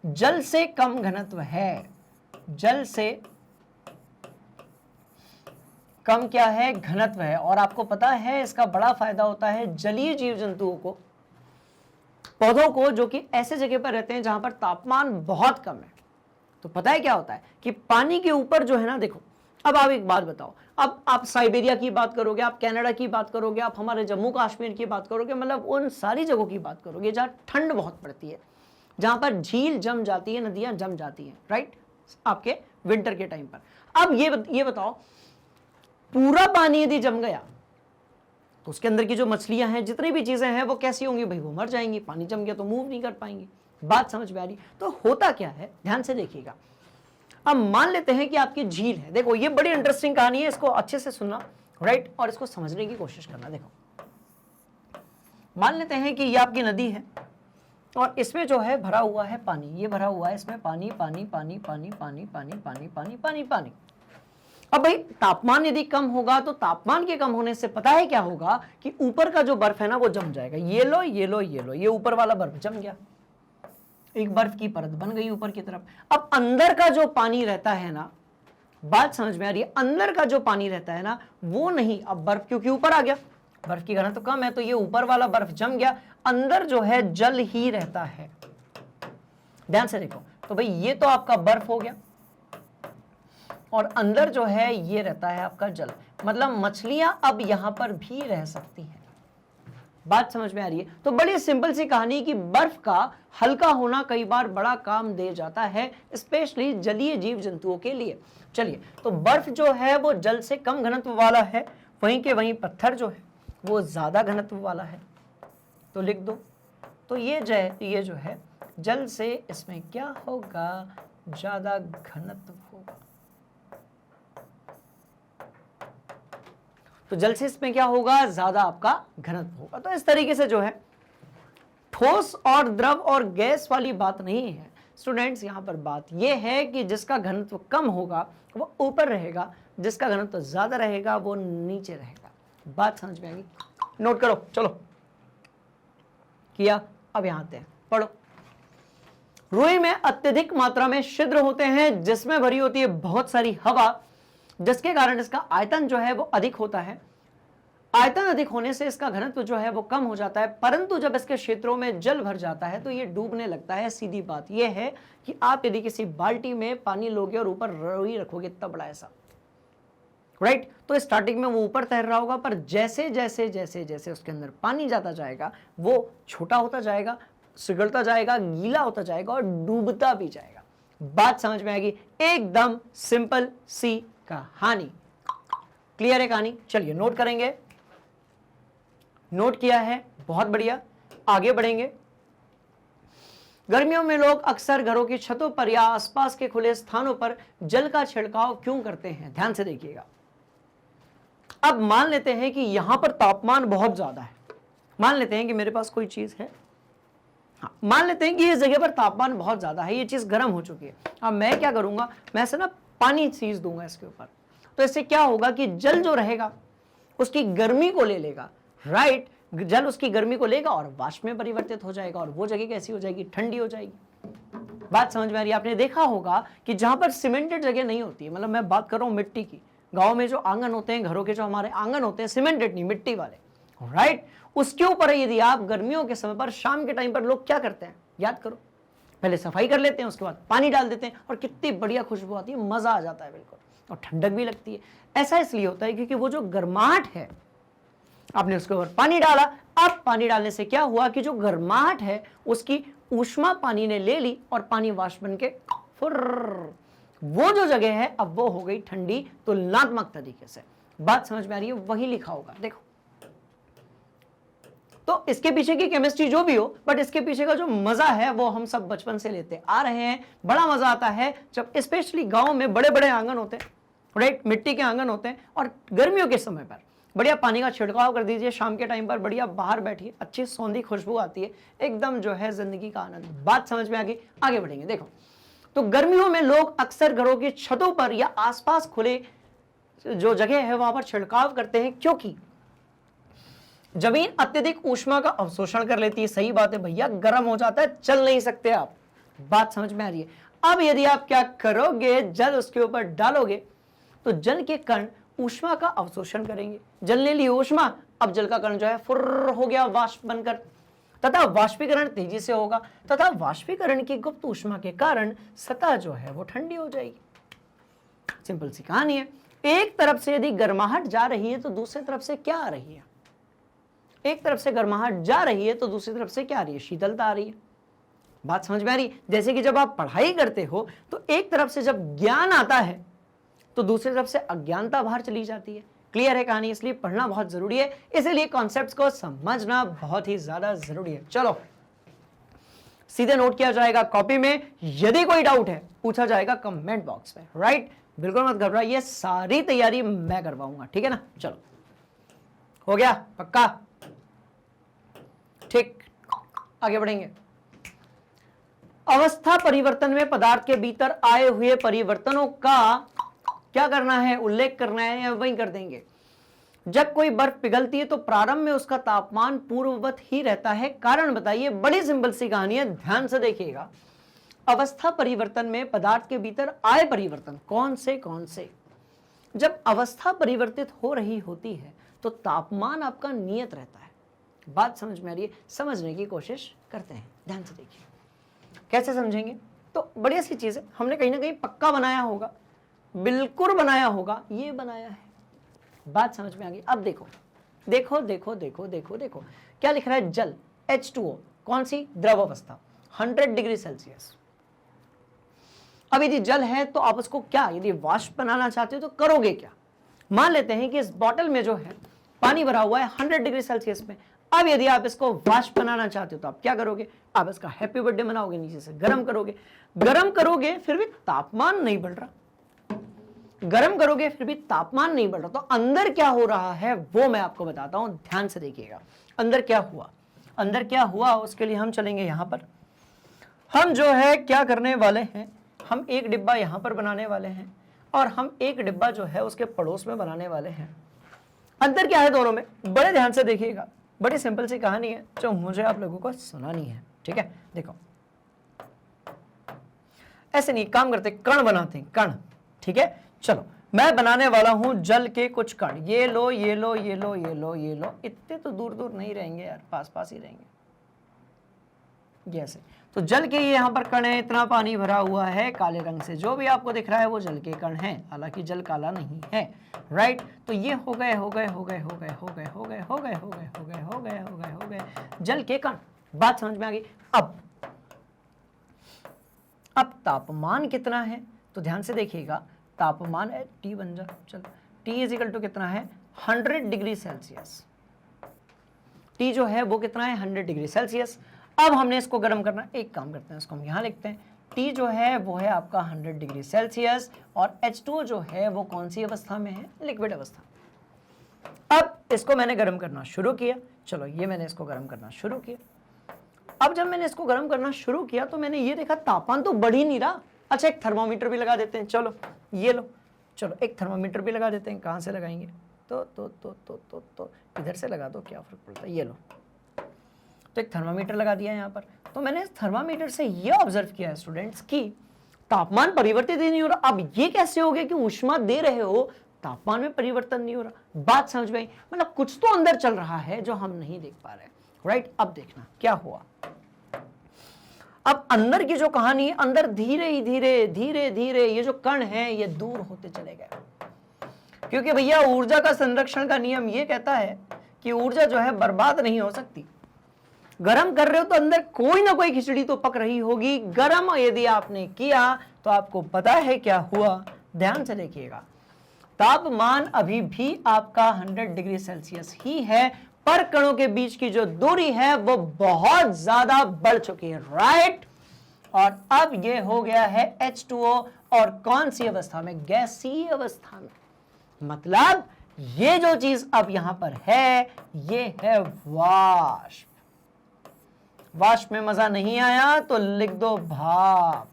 जल से कम घनत्व है, जल से कम क्या है, घनत्व है। और आपको पता है इसका बड़ा फायदा होता है जलीय जीव जंतुओं को, पौधों को, जो कि ऐसे जगह पर रहते हैं जहां पर तापमान बहुत कम है। तो पता है क्या होता है कि पानी के ऊपर जो है ना, देखो अब आप एक बात बताओ, अब आप साइबेरिया की बात करोगे, आप कनाडा की बात करोगे, आप हमारे जम्मू कश्मीर की बात करोगे, मतलब उन सारी जगहों की बात करोगे जहां ठंड बहुत पड़ती है, जहां पर झील जम जाती है, नदियां जम जाती हैं, राइट, आपके विंटर के टाइम पर। अब ये बताओ, पूरा पानी यदि जम गया तो उसके अंदर की जो मछलियां हैं, जितनी भी चीजें हैं, वो कैसी होंगी भाई, वो मर जाएंगी। पानी जम गया तो मूव नहीं कर पाएंगी। बात समझ में आ रही? तो होता क्या है, ध्यान से देखिएगा। अब मान लेते हैं कि आपकी झील है, देखो ये बड़ी इंटरेस्टिंग कहानी है, इसको अच्छे से सुनना, राइट, और इसको समझने की कोशिश करना। देखो मान लेते हैं कि ये आपकी नदी है और इसमें जो है भरा हुआ है पानी, ये भरा हुआ है, इसमें पानी पानी पानी पानी पानी पानी पानी पानी पानी पानी। अब भाई तापमान यदि कम होगा तो तापमान के कम होने से पता है क्या होगा कि ऊपर का जो बर्फ है ना वो जम जाएगा। ये लो ये लो ये लो, ये ऊपर वाला बर्फ जम गया, एक बर्फ की परत बन गई ऊपर की तरफ। अब अंदर का जो पानी रहता है ना, बात समझ में आ रही है, अंदर का जो पानी रहता है ना वो नहीं, अब बर्फ क्योंकि ऊपर आ गया, बर्फ की घनत्व तो कम है, तो ये ऊपर वाला बर्फ जम गया, अंदर जो है जल ही रहता है। ध्यान से देखो, तो भाई ये तो आपका बर्फ हो गया और अंदर जो है ये रहता है आपका जल, मतलब मछलियां अब यहां पर भी रह सकती हैं। बात समझ में आ रही है? तो बड़ी सिंपल सी कहानी कि बर्फ का हल्का होना कई बार बड़ा काम दे जाता है, स्पेशली जलीय जीव जंतुओं के लिए। चलिए, तो बर्फ जो है वो जल से कम घनत्व वाला है, वहीं के वहीं पत्थर जो है वो ज्यादा घनत्व वाला है, तो लिख दो। तो ये जो है जल से इसमें क्या होगा, ज्यादा घनत्व होगा। तो जल से इसमें क्या होगा, ज्यादा आपका घनत्व होगा। तो इस तरीके से जो है ठोस और द्रव और गैस वाली बात नहीं है स्टूडेंट्स, यहां पर बात यह है कि जिसका घनत्व कम होगा वो ऊपर रहेगा, जिसका घनत्व ज्यादा रहेगा वो नीचे रहेगा। बात समझ में आएगी? नोट करो, चलो किया। अब यहां आते हैं, पढ़ो। रुई में अत्यधिक मात्रा में छिद्र होते हैं जिसमें भरी होती है बहुत सारी हवा, जिसके कारण इसका आयतन जो है वो अधिक होता है। आयतन अधिक होने से इसका घनत्व जो है वो कम हो जाता है, परंतु जब इसके क्षेत्रों में जल भर जाता है तो ये डूबने लगता है। सीधी बात ये है कि आप यदि किसी बाल्टी में पानी लोगे और ऊपर रुई रखोगे इतना बड़ा ऐसा, राइट, तो स्टार्टिंग में वो ऊपर तैर रहा होगा, पर जैसे जैसे जैसे जैसे उसके अंदर पानी जाता जाएगा वो छोटा होता जाएगा, सिकुड़ता जाएगा, गीला होता जाएगा और डूबता भी जाएगा। बात समझ में आएगी? एकदम सिंपल सी कहानी। क्लियर है कहानी? चलिए नोट करेंगे। नोट किया है, बहुत बढ़िया, आगे बढ़ेंगे। गर्मियों में लोग अक्सर घरों की छतों पर या आसपास के खुले स्थानों पर जल का छिड़काव क्यों करते हैं? ध्यान से देखिएगा। अब मान लेते हैं कि यहां पर तापमान बहुत ज्यादा है, मान लेते हैं कि मेरे पास कोई चीज है, हाँ, मान लेते हैं कि इस जगह पर तापमान बहुत ज्यादा है, ये चीज गर्म हो चुकी है। अब मैं क्या करूंगा, मैं ऐसे ना पानी चीज दूंगा इसके ऊपर, तो इससे क्या होगा कि जल जो रहेगा उसकी गर्मी को ले लेगा, राइट, जल उसकी गर्मी को लेगा और वाष्प में परिवर्तित हो जाएगा और वो जगह कैसी हो जाएगी? ठंडी हो जाएगी। बात समझ में आ रही है? आपने देखा होगा कि जहां पर सीमेंटेड जगह नहीं होती है, मतलब मैं बात कर रहा हूं मिट्टी की, गांव में जो आंगन होते हैं, घरों के जो हमारे आंगन होते हैं, सीमेंटेड नहीं, मिट्टी वाले, राइट, उसके ऊपर यदि आप गर्मियों के समय पर शाम के टाइम पर लोग क्या करते हैं, याद करो, पहले सफाई कर लेते हैं, उसके बाद पानी डाल देते हैं और कितनी बढ़िया खुशबू आती है, मजा आ जाता है बिल्कुल, और ठंडक भी लगती है। ऐसा इसलिए होता है क्योंकि वो जो गर्माहट है, आपने उसके ऊपर पानी डाला, अब पानी डालने से क्या हुआ कि जो गर्माहट है उसकी ऊष्मा पानी ने ले ली और पानी वाष्प बन के फुर्र, वो जो जगह है अब वो हो गई ठंडी तुलनात्मक तरीके से। बात समझ में आ रही है? वही लिखा होगा, देखो। तो इसके पीछे की केमिस्ट्री जो भी हो, बट इसके पीछे का जो मजा है वो हम सब बचपन से लेते आ रहे हैं। बड़ा मजा आता है जब स्पेशली गांव में बड़े बड़े आंगन होते हैं, राइट, मिट्टी के आंगन होते हैं, और गर्मियों के समय पर बढ़िया पानी का छिड़काव कर दीजिए, शाम के टाइम पर बढ़िया बाहर बैठिए, अच्छी सौंधी खुशबू आती है, एकदम जो है जिंदगी का आनंद। बात समझ में आ गई? आगे बढ़ेंगे। देखो, तो गर्मियों में लोग अक्सर घरों की छतों पर या आसपास खुले जो जगह है वहां पर छिड़काव करते हैं, क्योंकि जमीन अत्यधिक ऊष्मा का अवशोषण कर लेती है। सही बात है भैया, गर्म हो जाता है, चल नहीं सकते आप। बात समझ में आ रही है? अब यदि आप क्या करोगे, जल उसके ऊपर डालोगे तो जल के कण ऊष्मा का अवशोषण करेंगे, जल ने ली ऊष्मा, अब जल का कण जो है फुर्र हो गया वाष्प बनकर, तथा वाष्पीकरण तेजी से होगा, तथा वाष्पीकरण की गुप्त ऊष्मा के कारण सतह जो है वो ठंडी हो जाएगी। सिंपल सी कहानी है। एक तरफ से यदि गर्माहट जा रही है तो दूसरी तरफ से क्या आ रही है? एक तरफ से गर्माहट जा रही है तो दूसरी तरफ से क्या आ रही है? शीतलता आ रही है। बात समझ में आ रही? जैसे कि जब आप पढ़ाई करते हो तो एक तरफ से जब ज्ञान आता है तो दूसरी तरफ से अज्ञानता बाहर चली जाती है। क्लियर है कहानी? इसलिए पढ़ना बहुत जरूरी है, इसीलिए कॉन्सेप्ट्स को समझना बहुत ही ज्यादा जरूरी है। चलो सीधे नोट किया जाएगा कॉपी में, यदि कोई डाउट है पूछा जाएगा कमेंट बॉक्स में, राइट, बिल्कुल मत घबराइए, सारी तैयारी मैं करवाऊंगा, ठीक है ना। चलो हो गया पक्का? ठीक, आगे बढ़ेंगे। अवस्था परिवर्तन में पदार्थ के भीतर आए हुए परिवर्तनों का क्या करना है? उल्लेख करना है, या वही कर देंगे। जब कोई बर्फ पिघलती है तो प्रारंभ में उसका तापमान पूर्ववत ही रहता है, कारण बताइए? बड़ी सिंपल सी कहानी है, ध्यान से देखिएगा। अवस्था परिवर्तन में पदार्थ के भीतर आए परिवर्तन कौन से? जब अवस्था परिवर्तित हो रही होती है तो तापमान आपका नियत रहता है। बात समझ में आ रही है? समझने की कोशिश करते हैं, ध्यान से देखिए। कैसे समझेंगे? तो बढ़िया सी चीज है, हमने कहीं ना कहीं पक्का बनाया होगा, बिल्कुल बनाया होगा, ये बनाया है। बात समझ में आ गई? अब देखो देखो देखो देखो देखो देखो, क्या लिख रहा है? जल, H2O, कौन सी? द्रव अवस्था, 100 डिग्री सेल्सियस। अब यदि जल है तो आप उसको क्या, यदि वाष्प बनाना चाहते हो तो करोगे क्या? मान लेते हैं कि इस बॉटल में जो है पानी भरा हुआ है 100 डिग्री सेल्सियस में। अब यदि आप इसको वाष्प बनाना चाहते हो तो आप क्या करोगे? आप इसका हैप्पी बर्थडे मनाओगे, नीचे से गर्म करोगे। गर्म करोगे फिर भी तापमान नहीं बढ़ रहा, गर्म करोगे फिर भी तापमान नहीं बढ़ रहा, तो अंदर क्या हो रहा है वो मैं आपको बताता हूं, ध्यान से देखिएगा। अंदर क्या हुआ? अंदर क्या हुआ उसके लिए हम चलेंगे यहां पर। हम जो है क्या करने वाले हैं, हम एक डिब्बा यहां पर बनाने वाले हैं और हम एक डिब्बा जो है उसके पड़ोस में बनाने वाले हैं। अंतर क्या है दोनों में? बड़े ध्यान से देखिएगा, बड़ी सिंपल सी कहानी है जो मुझे आप लोगों को सुनानी है, ठीक है। देखो ऐसे नहीं काम करते, कण बनाते हैं, कण, ठीक है। चलो मैं बनाने वाला हूं जल के कुछ कण, ये लो ये लो ये लो ये लो ये लो, इतने तो दूर दूर नहीं रहेंगे यार, पास पास ही रहेंगे जैसे। तो जल के ये यहाँ पर कण है, इतना पानी भरा हुआ है काले रंग से, जो भी आपको दिख रहा है वो जल के कण हैं, हालांकि जल काला नहीं है, राइट। तो ये हो गए हो गए हो गए हो गए हो गए हो गए हो गए हो गए हो गए हो गए हो गए हो गए जल के कण। बात समझ में आ गई। अब तापमान कितना है तो ध्यान से देखिएगा, तापमान है T बन जा, चलो T इज इक्वल टू कितना है 100 डिग्री सेल्सियस। T जो है वो कितना है 100 डिग्री सेल्सियस। अब हमने इसको गर्म करना, एक काम करते हैं इसको हम यहाँ लिखते हैं, T जो है वो है आपका 100 डिग्री सेल्सियस और H2O जो है वो कौन सी अवस्था में है, लिक्विड अवस्था। अब इसको मैंने गर्म करना शुरू किया, चलो ये मैंने इसको गर्म करना शुरू किया। अब जब मैंने इसको गर्म करना शुरू किया तो मैंने ये देखा तापमान तो बढ़ ही नहीं रहा। अच्छा एक थर्मामीटर भी लगा देते हैं, चलो ये लो, चलो एक थर्मामीटर भी लगा देते हैं। कहाँ से लगाएंगे, तो इधर से लगा दो, क्या फर्क पड़ता है, ये लो। तो एक थर्मामीटर लगा दिया यहाँ पर। तो मैंने इस थर्मामीटर से ये ऑब्जर्व किया है स्टूडेंट्स कि तापमान परिवर्तित ही नहीं हो रहा। अब ये कैसे हो गया कि ऊष्मा दे रहे हो, तापमान में परिवर्तन नहीं हो रहा। बात समझ में आई, मतलब कुछ तो अंदर चल रहा है जो हम नहीं देख पा रहे, राइट। अब देखना क्या हुआ। अब अंदर की जो कहानी है, अंदर धीरे ही धीरे धीरे धीरे ये जो कण है ये दूर होते चले गए, क्योंकि भैया ऊर्जा का संरक्षण का नियम ये कहता है कि ऊर्जा जो है बर्बाद नहीं हो सकती। गरम कर रहे हो तो अंदर कोई ना कोई खिचड़ी तो पक रही होगी। गरम यदि आपने किया तो आपको पता है क्या हुआ, ध्यान से देखिएगा। तापमान अभी भी आपका 100 डिग्री सेल्सियस ही है, पर कणों के बीच की जो दूरी है वो बहुत ज्यादा बढ़ चुकी है, राइट। और अब ये हो गया है H2O, और कौन सी अवस्था में, गैसीय अवस्था में। मतलब ये जो चीज अब यहां पर है ये है वाष्प। वाष्प में मजा नहीं आया तो लिख दो भाप।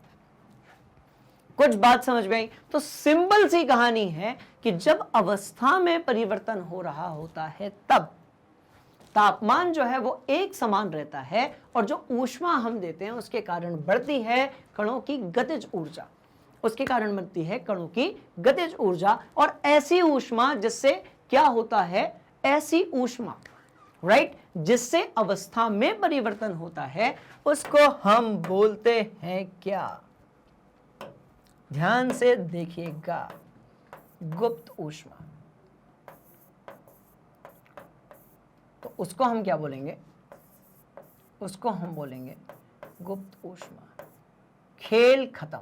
कुछ बात समझ में आई। तो सिंपल सी कहानी है कि जब अवस्था में परिवर्तन हो रहा होता है तब तापमान जो है वो एक समान रहता है, और जो ऊष्मा हम देते हैं उसके कारण बढ़ती है कणों की गतिज ऊर्जा, उसके कारण बनती है कणों की गतिज ऊर्जा। और ऐसी ऊष्मा जिससे क्या होता है, ऐसी ऊष्मा, राइट, जिससे अवस्था में परिवर्तन होता है उसको हम बोलते हैं क्या, ध्यान से देखिएगा, गुप्त ऊष्मा। तो उसको हम क्या बोलेंगे, उसको हम बोलेंगे गुप्त ऊष्मा। खेल खत्म।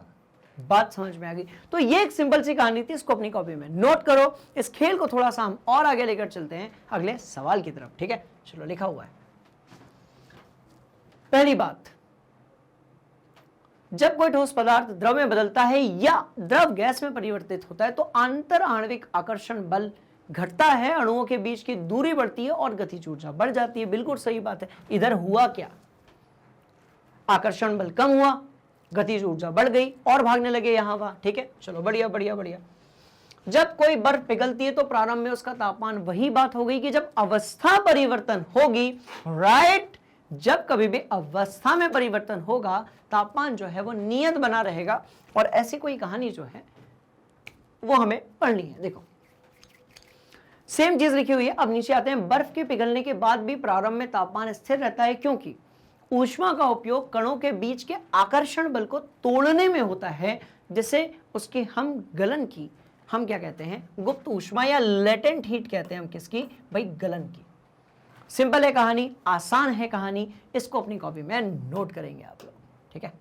बात समझ में आ गई। तो ये एक सिंपल सी कहानी थी, इसको अपनी कॉपी में नोट करो। इस खेल को थोड़ा सा हम और आगे लेकर चलते हैं अगले सवाल की तरफ, ठीक है। चलो लिखा हुआ है, पहली बात, जब कोई ठोस पदार्थ द्रव में बदलता है या द्रव गैस में परिवर्तित होता है तो आंतर आणविक आकर्षण बल घटता है, अणुओं के बीच की दूरी बढ़ती है और गतिज ऊर्जा बढ़ जाती है। बिल्कुल सही बात है। इधर हुआ क्या, आकर्षण बल कम हुआ, गतिज ऊर्जा बढ़ गई और भागने लगे यहां वहां, ठीक है। चलो बढ़िया बढ़िया बढ़िया। जब कोई बर्फ पिघलती है तो प्रारंभ में उसका तापमान, वही बात हो गई कि जब अवस्था परिवर्तन होगी, राइट, जब कभी भी अवस्था में परिवर्तन होगा तापमान जो है वो नियत बना रहेगा। और ऐसी कोई कहानी जो है वो हमें पढ़नी है। देखो सेम चीज लिखी हुई है। अब नीचे आते हैं, बर्फ के पिघलने के बाद भी प्रारंभ में तापमान स्थिर रहता है क्योंकि ऊष्मा का उपयोग कणों के बीच के आकर्षण बल को तोड़ने में होता है, जिससे उसकी हम गलन की, हम क्या कहते हैं, गुप्त ऊष्मा या लेटेंट हीट कहते हैं हम किसकी, भाई गलन की। सिंपल है कहानी, आसान है कहानी, इसको अपनी कॉपी में नोट करेंगे आप लोग, ठीक है।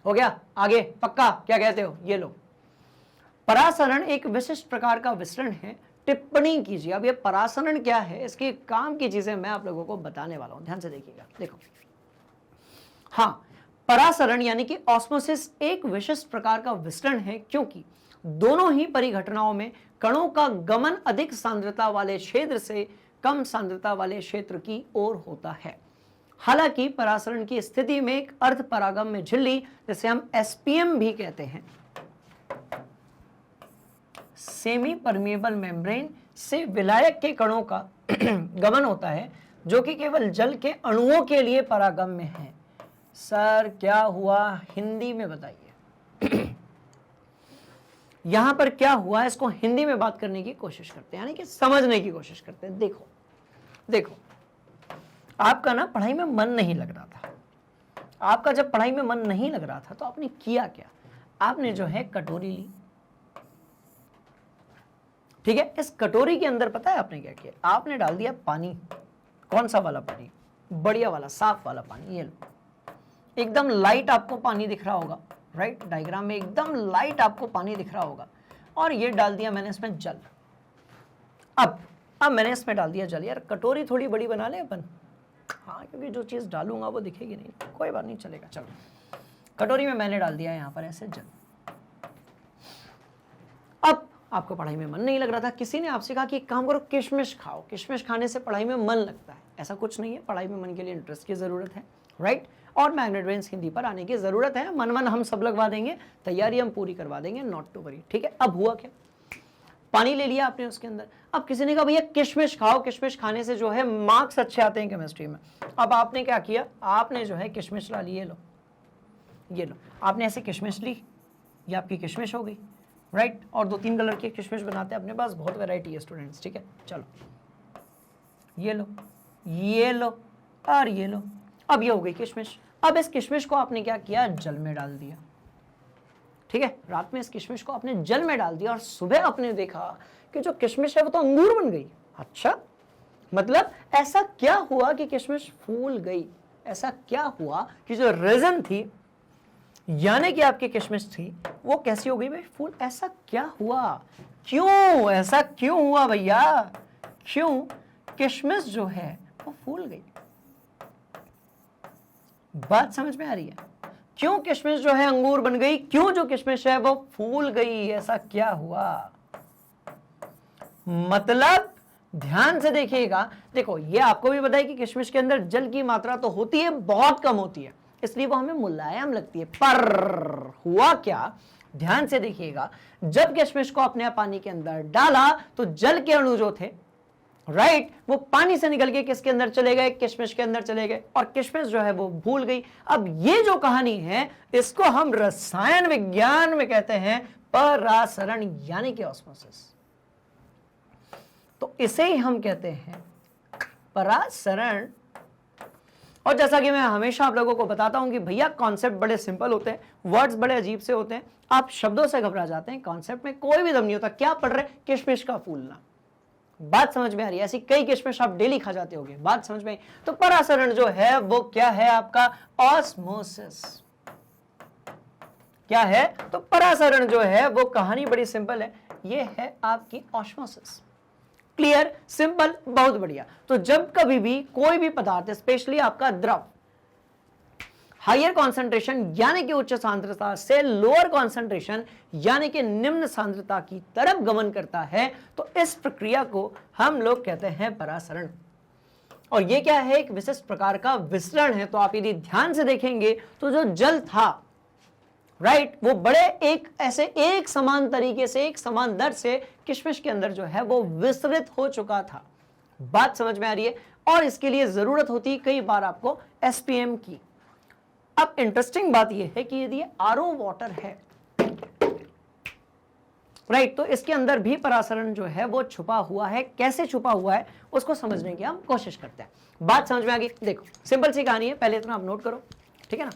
हो गया आगे, पक्का, क्या कहते हो, ये लो। परासरण एक विशिष्ट प्रकार का विसरण है, टिप्पणी कीजिए। अब ये परासरण क्या है, इसके काम की चीजें मैं आप लोगों को बताने वाला हूं, ध्यान से देखिएगा। देखो हाँ, परासरण यानी कि ऑस्मोसिस एक विशिष्ट प्रकार का विसरण है क्योंकि दोनों ही परिघटनाओं में कणों का गमन अधिक सांद्रता वाले क्षेत्र से कम सांद्रता वाले क्षेत्र की ओर होता है। हालांकि परासरण की स्थिति में एक अर्ध परागम्य झिल्ली, जिसे हम एसपीएम भी कहते हैं, सेमी परमिएबल मेम्ब्रेन, से विलायक के कणों का गमन होता है जो कि केवल जल के अणुओं के लिए परागम्य है। सर क्या हुआ, हिंदी में बताइए। यहां पर क्या हुआ, इसको हिंदी में बात करने की कोशिश करते हैं, यानी कि समझने की कोशिश करते हैं। देखो देखो, आपका ना पढ़ाई में मन नहीं लग रहा था। आपका जब पढ़ाई में मन नहीं लग रहा था तो आपने किया क्या, आपने जो है कटोरी ली, ठीक है। इस कटोरी के अंदर पता है आपने क्या किया, आपने डाल दिया पानी। कौन सा वाला पानी, बढ़िया वाला, साफ वाला पानी। ये लो, एकदम लाइट आपको पानी दिख रहा होगा, राइट। डायग्राम में एकदम लाइट आपको पानी दिख रहा होगा। और ये डाल दिया मैंने इसमें जल। अब मैंने इसमें डाल दिया जल। यार कटोरी थोड़ी बड़ी बना ले अपन, हाँ, क्योंकि जो चीज डालूंगा वो दिखेगी नहीं, कोई बात नहीं, चलेगा। चलो, कटोरी में मैंने डाल दिया यहां पर ऐसे जल। अब आपको पढ़ाई में मन नहीं लग रहा था, किसी ने आपसे कहा कि एक काम करो, किशमिश खाओ, किशमिश खाने से पढ़ाई में मन लगता है। ऐसा कुछ नहीं है, पढ़ाई में मन के लिए इंटरेस्ट की जरूरत है, राइट। और मैग्नेट ब्रेन्स हिंदी पर आने की जरूरत है। मन हम सब लगवा देंगे, तैयारी हम पूरी करवा देंगे, नॉट टू वरी, ठीक है। अब हुआ क्या, पानी ले लिया आपने उसके अंदर। अब किसी ने कहा भैया किशमिश खाओ, किशमिश खाने से जो है मार्क्स अच्छे आते हैं केमिस्ट्री में। अब आपने क्या किया, आपने जो है किशमिश ला ली। ये लो, आपने ऐसे किशमिश ली, ये आपकी किशमिश हो गई, राइट। और 2-3 कलर की किशमिश बनाते हैं अपने पास, बहुत वैरायटी है स्टूडेंट्स, ठीक है। चलो, ये लो, ये लो और ये लो। अब ये हो गई किशमिश। अब इस किशमिश को आपने क्या किया, जल में डाल दिया, ठीक है। रात में इस किशमिश को आपने जल में डाल दिया और सुबह आपने देखा कि जो किशमिश है वो तो अंगूर बन गई। अच्छा, मतलब ऐसा क्या हुआ कि किशमिश फूल गई, ऐसा क्या हुआ कि जो रेजिन थी, यानी कि आपकी किशमिश थी, वो कैसी हो गई भाई, फूल। ऐसा क्या हुआ, क्यों, ऐसा क्यों हुआ भैया, क्यों किशमिश जो है वो फूल गई। बात समझ में आ रही है, क्यों किशमिश जो है अंगूर बन गई, क्यों जो किशमिश है वो फूल गई, ऐसा क्या हुआ। मतलब ध्यान से देखिएगा, देखो ये आपको भी पता है कि किशमिश के अंदर जल की मात्रा तो होती है, बहुत कम होती है, इसलिए वो हमें मुलायम लगती है। पर हुआ क्या, ध्यान से देखिएगा, जब किशमिश को अपने पानी के अंदर डाला तो जल के अणु जो थे, राइट, वो पानी से निकल के किसके अंदर चले गए, किशमिश के अंदर चले गए, और किशमिश जो है वो भूल गई। अब ये जो कहानी है, इसको हम रसायन विज्ञान में कहते हैं परासरण, यानी कि ऑस्मोसिस। तो इसे ही हम कहते हैं परासरण। और जैसा कि मैं हमेशा आप लोगों को बताता हूं कि भैया कॉन्सेप्ट बड़े सिंपल होते हैं, वर्ड्स बड़े अजीब से होते हैं, आप शब्दों से घबरा जाते हैं, कॉन्सेप्ट में कोई भी दम नहीं होता। क्या पढ़ रहे, किशमिश का फूलना। बात समझ में आ रही है, ऐसी कई किशमिश आप डेली खा जाते होंगे, बात समझ में आई। तो परासरण जो है वो क्या है आपका, ऑस्मोसिस। क्या है, तो परासरण जो है वो कहानी बड़ी सिंपल है, ये है आपकी ऑस्मोसिस। क्लियर, सिंपल, बहुत बढ़िया। तो जब कभी भी कोई भी पदार्थ, स्पेशली आपका द्रव, हायर कॉन्सेंट्रेशन यानी कि उच्च सांद्रता से लोअर कॉन्सेंट्रेशन यानी कि निम्न सांद्रता की तरफ गमन करता है, तो इस प्रक्रिया को हम लोग कहते हैं परासरण। और ये क्या है, एक विशिष्ट प्रकार का विसरण है। तो आप यदि ध्यान से देखेंगे तो जो जल था, राइट, वो बड़े एक ऐसे एक समान तरीके से, एक समान दर से किशमिश के अंदर जो है वो विसरित हो चुका था। बात समझ में आ रही है। और इसके लिए जरूरत होती है कई बार आपको एसपीएम की। अब इंटरेस्टिंग बात यह है कि यदि आरओ वाटर है, राइट, तो इसके अंदर भी परासरण जो है वो छुपा हुआ है। कैसे छुपा हुआ है उसको समझने की हम कोशिश करते हैं। बात समझ में आ गई। देखो सिंपल सी कहानी है, पहले इतना आप नोट करो, ठीक है ना,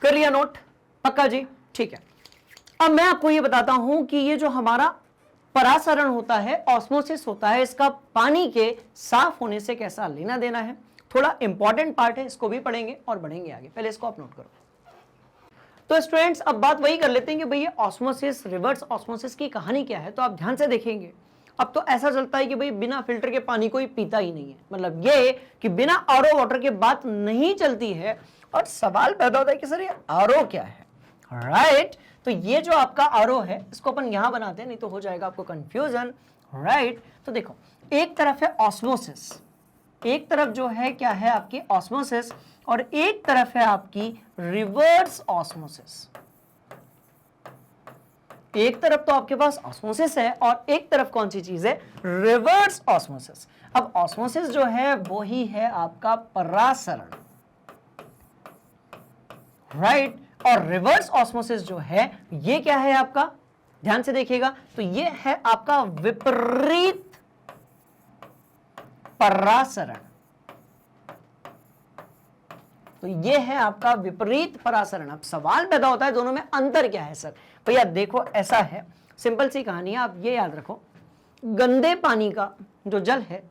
कर लिया नोट, पक्का जी, ठीक है। अब मैं आपको ये बताता हूं कि ये जो हमारा परासरण होता है, ऑस्मोसिस होता है, इसका पानी के साफ होने से कैसा लेना देना है, थोड़ा इंपॉर्टेंट पार्ट है, इसको भी पढ़ेंगे और बढ़ेंगे आगे। पहले इसको आप नोट करो। तो स्टूडेंट्स अब बात वही कर लेते हैं कि भैया ऑस्मोसिस, रिवर्स ऑस्मोसिस की कहानी क्या है। तो आप ध्यान से देखेंगे, अब तो ऐसा चलता है कि भाई बिना फिल्टर के पानी कोई पीता ही नहीं है, मतलब ये कि बिना आरओ वाटर के बात नहीं चलती है। और सवाल पैदा होता है कि सर ये आरओ क्या है, राइट। तो ये जो आपका आरओ है इसको अपन यहां बनाते हैं, नहीं तो हो जाएगा आपको कंफ्यूजन, राइट। तो देखो एक तरफ है ऑस्मोसिस, एक तरफ जो है क्या है आपकी ऑस्मोसिस, और एक तरफ है आपकी रिवर्स ऑस्मोसिस। एक तरफ तो आपके पास ऑस्मोसिस है और एक तरफ कौन सी चीज है, रिवर्स ऑस्मोसिस। अब ऑस्मोसिस जो है वो ही है आपका परासरण, राइट। और रिवर्स ऑस्मोसिस जो है ये क्या है आपका, ध्यान से देखिएगा, तो ये है आपका विपरीत परासरण। तो ये है आपका विपरीत परासरण। अब सवाल पैदा होता है दोनों में अंतर क्या है सर? भैया देखो ऐसा है, सिंपल सी कहानी है, आप ये याद रखो, गंदे पानी का जो जल है,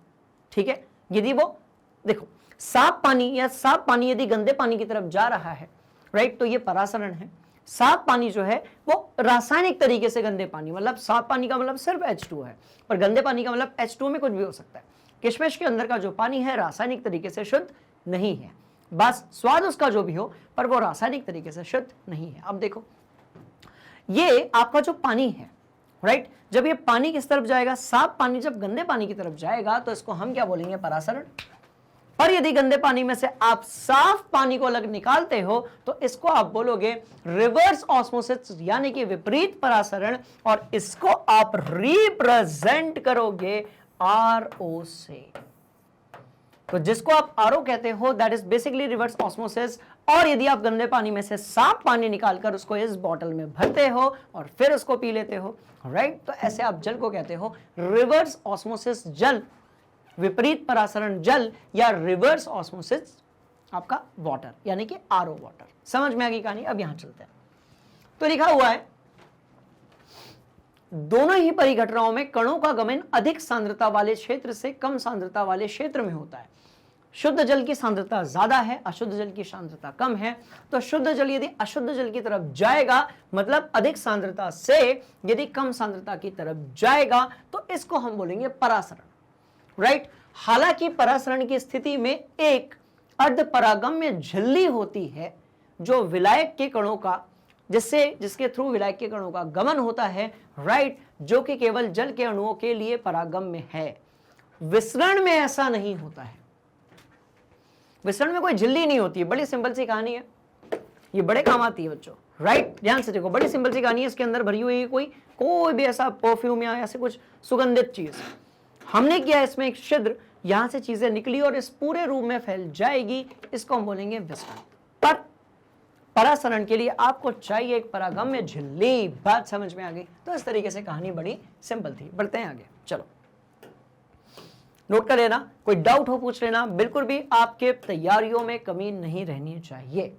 ठीक है, यदि वो देखो साफ पानी या साफ पानी यदि गंदे पानी की तरफ जा रहा है, राइट, तो ये परासरण है। साफ पानी जो है वो रासायनिक तरीके से गंदे पानी, मतलब साफ पानी का मतलब सिर्फ H2 है, और गंदे पानी का मतलब H2 में कुछ भी हो सकता है। किशमिश के अंदर का जो पानी है रासायनिक तरीके से शुद्ध नहीं है, बस स्वाद उसका जो भी हो, पर वो रासायनिक तरीके से शुद्ध नहीं है। अब देखो ये आपका जो पानी है, राइट, जब ये पानी किस तरफ जाएगा, साफ पानी जब गंदे पानी की तरफ जाएगा तो इसको हम क्या बोलेंगे, परासरण। पर यदि गंदे पानी में से आप साफ पानी को अलग निकालते हो तो इसको आप बोलोगे रिवर्स ऑस्मोसिस, यानी कि विपरीत परासरण, और इसको आप रिप्रेजेंट करोगे RO से। तो जिसको आप RO कहते हो that is basically reverse osmosis. और यदि आप गंदे पानी में से साफ पानी निकालकर उसको इस बॉटल में भरते हो और फिर उसको पी लेते हो, राइट, तो ऐसे आप जल को कहते हो रिवर्स ऑस्मोसिस जल, विपरीत परासरण जल, या रिवर्स ऑस्मोसिस आपका वाटर, यानी कि RO वाटर। समझ में आ गई कहानी? अब यहां चलते हैं। तो लिखा हुआ है दोनों ही परिघटनाओं में कणों का गमन अधिक सांद्रता वाले क्षेत्र से कम सांद्रता वाले क्षेत्र में होता है। शुद्ध जल की सांद्रता ज्यादा है, अशुद्ध जल की सांद्रता कम है। तो शुद्ध जल यदि अशुद्ध जल की तरफ जाएगा, मतलब अधिक सांद्रता से यदि कम सांद्रता की तरफ जाएगा, तो इसको हम बोलेंगे परासरण, राइट। हालांकि परासरण की स्थिति में एक अर्धपरागम्य झिल्ली होती है जो विलायक के कणों का, जिसके थ्रू विलायक के कणों का गमन होता है, राइट, जो कि केवल जल के अणुओं के लिए परागम्य है। विसरण में ऐसा नहीं होता है। विसरण में कोई झिल्ली नहीं होती है। बड़ी सिंपल सी कहानी है, ये बड़े काम आती है बच्चों, राइट, ध्यान से देखो, बड़ी सिंपल सी कहानी है। इसके अंदर भरी हुई है कोई भी ऐसा परफ्यूम या ऐसे कुछ सुगंधित चीज, हमने किया इसमें एक छिद्र, यहां से चीजें निकली और इस पूरे रूम में फैल जाएगी, इसको हम बोलेंगे विसरण। पर परासरण के लिए आपको चाहिए एक परागम्य झिल्ली। बात समझ में आ गई? तो इस तरीके से कहानी बड़ी सिंपल थी। बढ़ते हैं आगे, चलो नोट कर लेना, कोई डाउट हो पूछ लेना, बिल्कुल भी आपके तैयारियों में कमी नहीं रहनी चाहिए।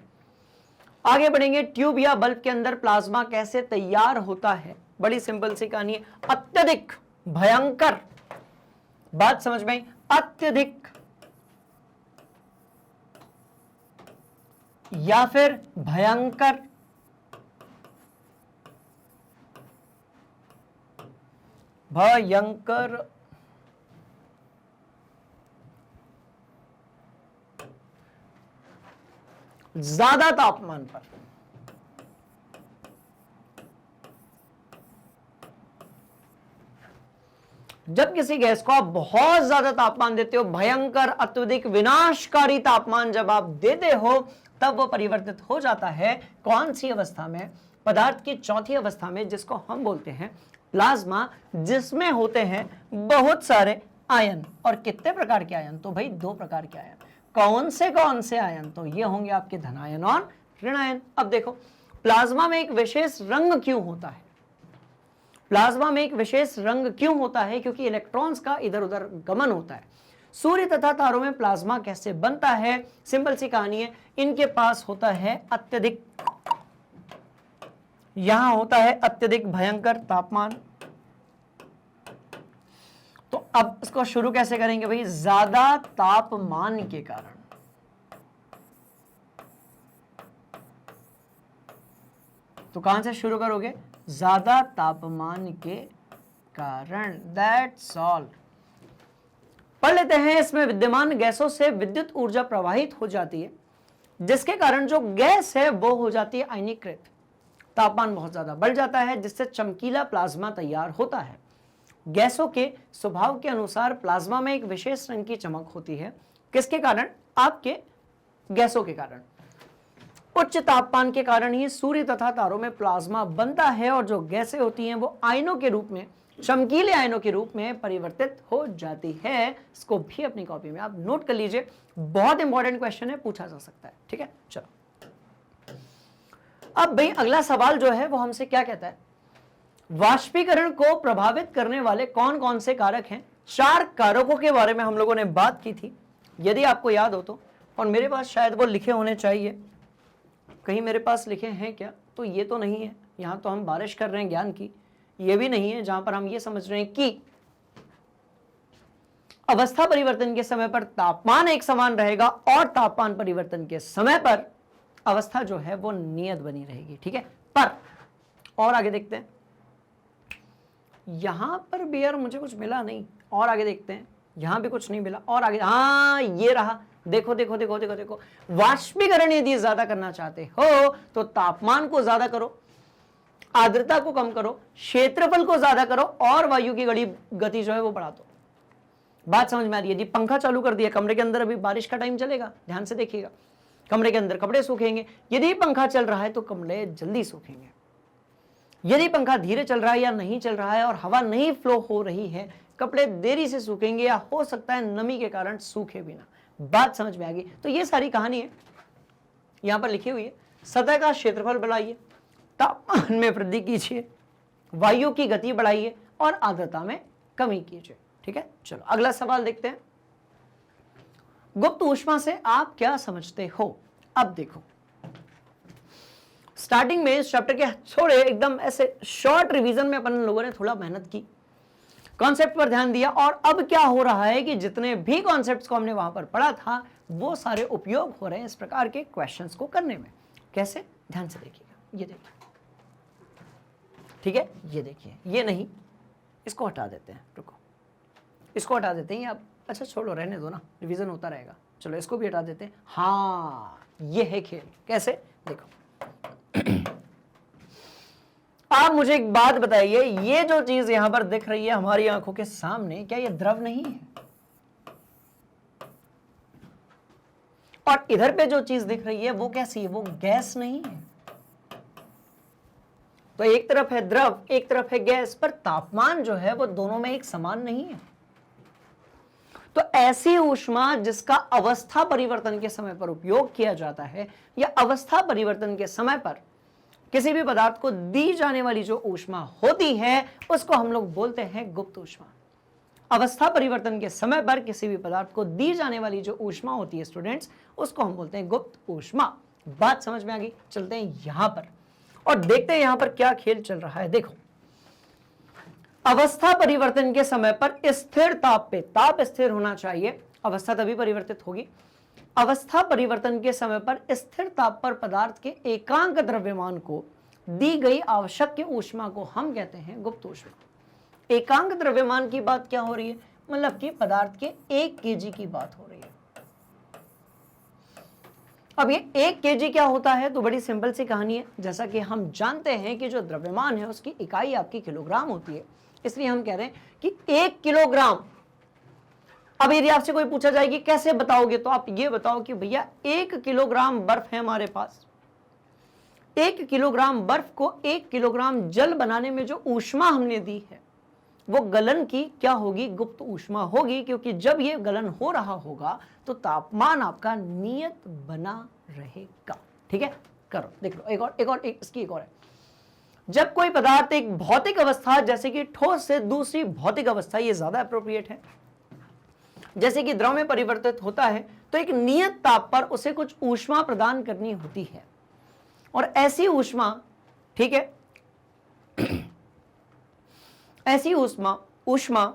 आगे बढ़ेंगे। ट्यूब या बल्ब के अंदर प्लाज्मा कैसे तैयार होता है? बड़ी सिंपल सी कहानी है, अत्यधिक भयंकर, बात समझ में आई, अत्यधिक या फिर भयंकर भयंकर ज्यादा तापमान पर। जब किसी गैस को आप बहुत ज्यादा तापमान देते हो, भयंकर अत्यधिक विनाशकारी तापमान जब आप देते हो, तब वो परिवर्तित हो जाता है कौन सी अवस्था में? पदार्थ की चौथी अवस्था में, जिसको हम बोलते हैं प्लाज्मा, जिसमें होते हैं बहुत सारे आयन। और कितने प्रकार के आयन? तो भाई 2 प्रकार के आयन। कौन से आयन? तो ये होंगे आपके धनायन और ऋणायन। अब देखो प्लाज्मा में एक विशेष रंग क्यों होता है? प्लाज्मा में एक विशेष रंग क्यों होता है? क्योंकि इलेक्ट्रॉन्स का इधर उधर गमन होता है। सूर्य तथा तारों में प्लाज्मा कैसे बनता है? सिंपल सी कहानी है, इनके पास होता है अत्यधिक, यहां होता है अत्यधिक भयंकर तापमान। तो अब इसको शुरू कैसे करेंगे भाई? ज्यादा तापमान के कारण। तो कहां से शुरू करोगे? ज्यादा तापमान के कारण। That's all. पढ़ लेते हैं। इसमें विद्यमान गैसों से विद्युत ऊर्जा प्रवाहित हो जाती है, जिसके कारण जो गैस है वो हो जाती है आयनीकृत। तापमान बहुत ज्यादा बढ़ जाता है, जिससे चमकीला प्लाज्मा तैयार होता है। गैसों के स्वभाव के अनुसार प्लाज्मा में एक विशेष रंग की चमक होती है। किसके कारण? आपके गैसों के कारण। उच्च तापमान के कारण ही सूर्य तथा तारों में प्लाज्मा बनता है, और जो गैसें होती हैं वो आयनों के रूप में, चमकीले आयनों के रूप में परिवर्तित हो जाती है। इसको भी अपनी कॉपी में आप नोट कर लीजिए, बहुत इंपॉर्टेंट क्वेश्चन है, पूछा जा सकता है। ठीक है, चलो अब भाई अगला सवाल जो है वो हमसे क्या कहता है, वाष्पीकरण को प्रभावित करने वाले कौन कौन से कारक हैं। 4 कारकों के बारे में हम लोगों ने बात की थी, यदि आपको याद हो तो, और मेरे पास शायद वो लिखे होने चाहिए, कहीं मेरे पास लिखे हैं क्या, तो ये तो नहीं है, यहां तो हम बारिश कर रहे हैं ज्ञान की, ये भी नहीं है जहां पर हम ये समझ रहे हैं कि अवस्था परिवर्तन के समय पर तापमान एक समान रहेगा और तापमान परिवर्तन के समय पर अवस्था जो है वो नियत बनी रहेगी। ठीक है, पर और आगे देखते हैं, यहां पर भी यार मुझे कुछ मिला नहीं, और आगे देखते हैं, यहां भी कुछ नहीं मिला, और आगे, हाँ ये रहा, देखो देखो देखो देखो देखो, वाष्पीकरण यदि ज्यादा करना चाहते हो तो तापमान को ज्यादा करो, आर्द्रता को कम करो, क्षेत्रफल को ज्यादा करो और वायु की गति जो है वो बढ़ा दो। बात समझ में आ रही है? यदि पंखा चालू कर दिया कमरे के अंदर, अभी बारिश का टाइम चलेगा, ध्यान से देखिएगा, कमरे के अंदर कपड़े सूखेंगे, यदि पंखा चल रहा है तो कपड़े जल्दी सूखेंगे। यदि पंखा धीरे चल रहा है या नहीं चल रहा है और हवा नहीं फ्लो हो रही है, कपड़े देरी से सूखेंगे या हो सकता है नमी के कारण सूखे भी ना। बात समझ में आ गई? तो ये सारी कहानी है यहां पर लिखी हुई है। सतह का क्षेत्रफल बढ़ाइए, तापमान में वृद्धि कीजिए, वायु की गति बढ़ाइए और आर्द्रता में कमी कीजिए। ठीक है, चलो अगला सवाल देखते हैं। गुप्त ऊष्मा से आप क्या समझते हो? अब देखो, स्टार्टिंग में इस चैप्टर के थोड़े एकदम ऐसे शॉर्ट रिवीजन में अपन लोगों ने थोड़ा मेहनत की, कॉन्सेप्ट पर ध्यान दिया, और अब क्या हो रहा है कि जितने भी कॉन्सेप्ट्स को हमने वहां पर पढ़ा था वो सारे उपयोग हो रहे हैं इस प्रकार के क्वेश्चंस को करने में। कैसे? ध्यान से देखिएगा, ये देखिए, ठीक है, ये देखिए, ये नहीं, इसको हटा देते हैं, रुको, इसको हटा देते हैं, आप अच्छा छोड़ो, रहने दो ना, रिवीजन होता रहेगा। चलो इसको भी हटा देते हैं। हाँ, ये है खेल। कैसे? देखो, आप मुझे एक बात बताइए, ये जो चीज यहां पर दिख रही है हमारी आंखों के सामने, क्या ये द्रव नहीं है? और इधर पे जो चीज दिख रही है वो कैसी है? वो गैस नहीं है। तो एक तरफ है द्रव, एक तरफ है गैस, पर तापमान जो है वो दोनों में एक समान नहीं है। तो ऐसी ऊष्मा जिसका अवस्था परिवर्तन के समय पर उपयोग किया जाता है, या अवस्था परिवर्तन के समय पर किसी भी पदार्थ को दी जाने वाली जो ऊष्मा होती है, उसको हम लोग बोलते हैं गुप्त ऊष्मा। अवस्था परिवर्तन के समय पर किसी भी पदार्थ को दी जाने वाली जो ऊष्मा होती है स्टूडेंट्स, उसको हम बोलते हैं गुप्त ऊष्मा। बात समझ में आ गई? चलते हैं यहां पर और देखते हैं यहां पर क्या खेल चल रहा है। देखो, अवस्था परिवर्तन के समय पर स्थिर ताप पे, ताप स्थिर होना चाहिए, अवस्था तभी परिवर्तित होगी। अवस्था परिवर्तन के समय पर स्थिर ताप पर पदार्थ के एकांक द्रव्यमान को दी गई आवश्यक ऊष्मा को हम कहते हैं गुप्त ऊष्मा। एकांक द्रव्यमान की बात क्या हो रही है? मतलब कि पदार्थ के 1 kg की बात हो रही है। अब ये 1 kg क्या होता है? तो बड़ी सिंपल सी कहानी है। जैसा कि हम जानते हैं कि जो द्रव्यमान है उसकी इकाई आपकी किलोग्राम होती है, इसलिए हम कह रहे हैं कि 1 किलोग्राम। अब यदि आपसे कोई पूछा जाए कि कैसे बताओगे, तो आप ये बताओ कि भैया 1 किलोग्राम बर्फ है हमारे पास, 1 किलोग्राम बर्फ को 1 किलोग्राम जल बनाने में जो ऊष्मा हमने दी है वो गलन की क्या होगी? गुप्त ऊष्मा होगी, क्योंकि जब ये गलन हो रहा होगा तो तापमान आपका नियत बना रहेगा। ठीक है, करो, देख लो, इसकी एक और है। जब कोई पदार्थ एक भौतिक अवस्था जैसे कि ठोस से दूसरी भौतिक अवस्था, ये ज्यादा अप्रोप्रिएट है, जैसे कि द्रव में परिवर्तित होता है, तो एक नियत ताप पर उसे कुछ ऊष्मा प्रदान करनी होती है। और ऐसी ऊष्मा, ठीक है, ऐसी ऊष्मा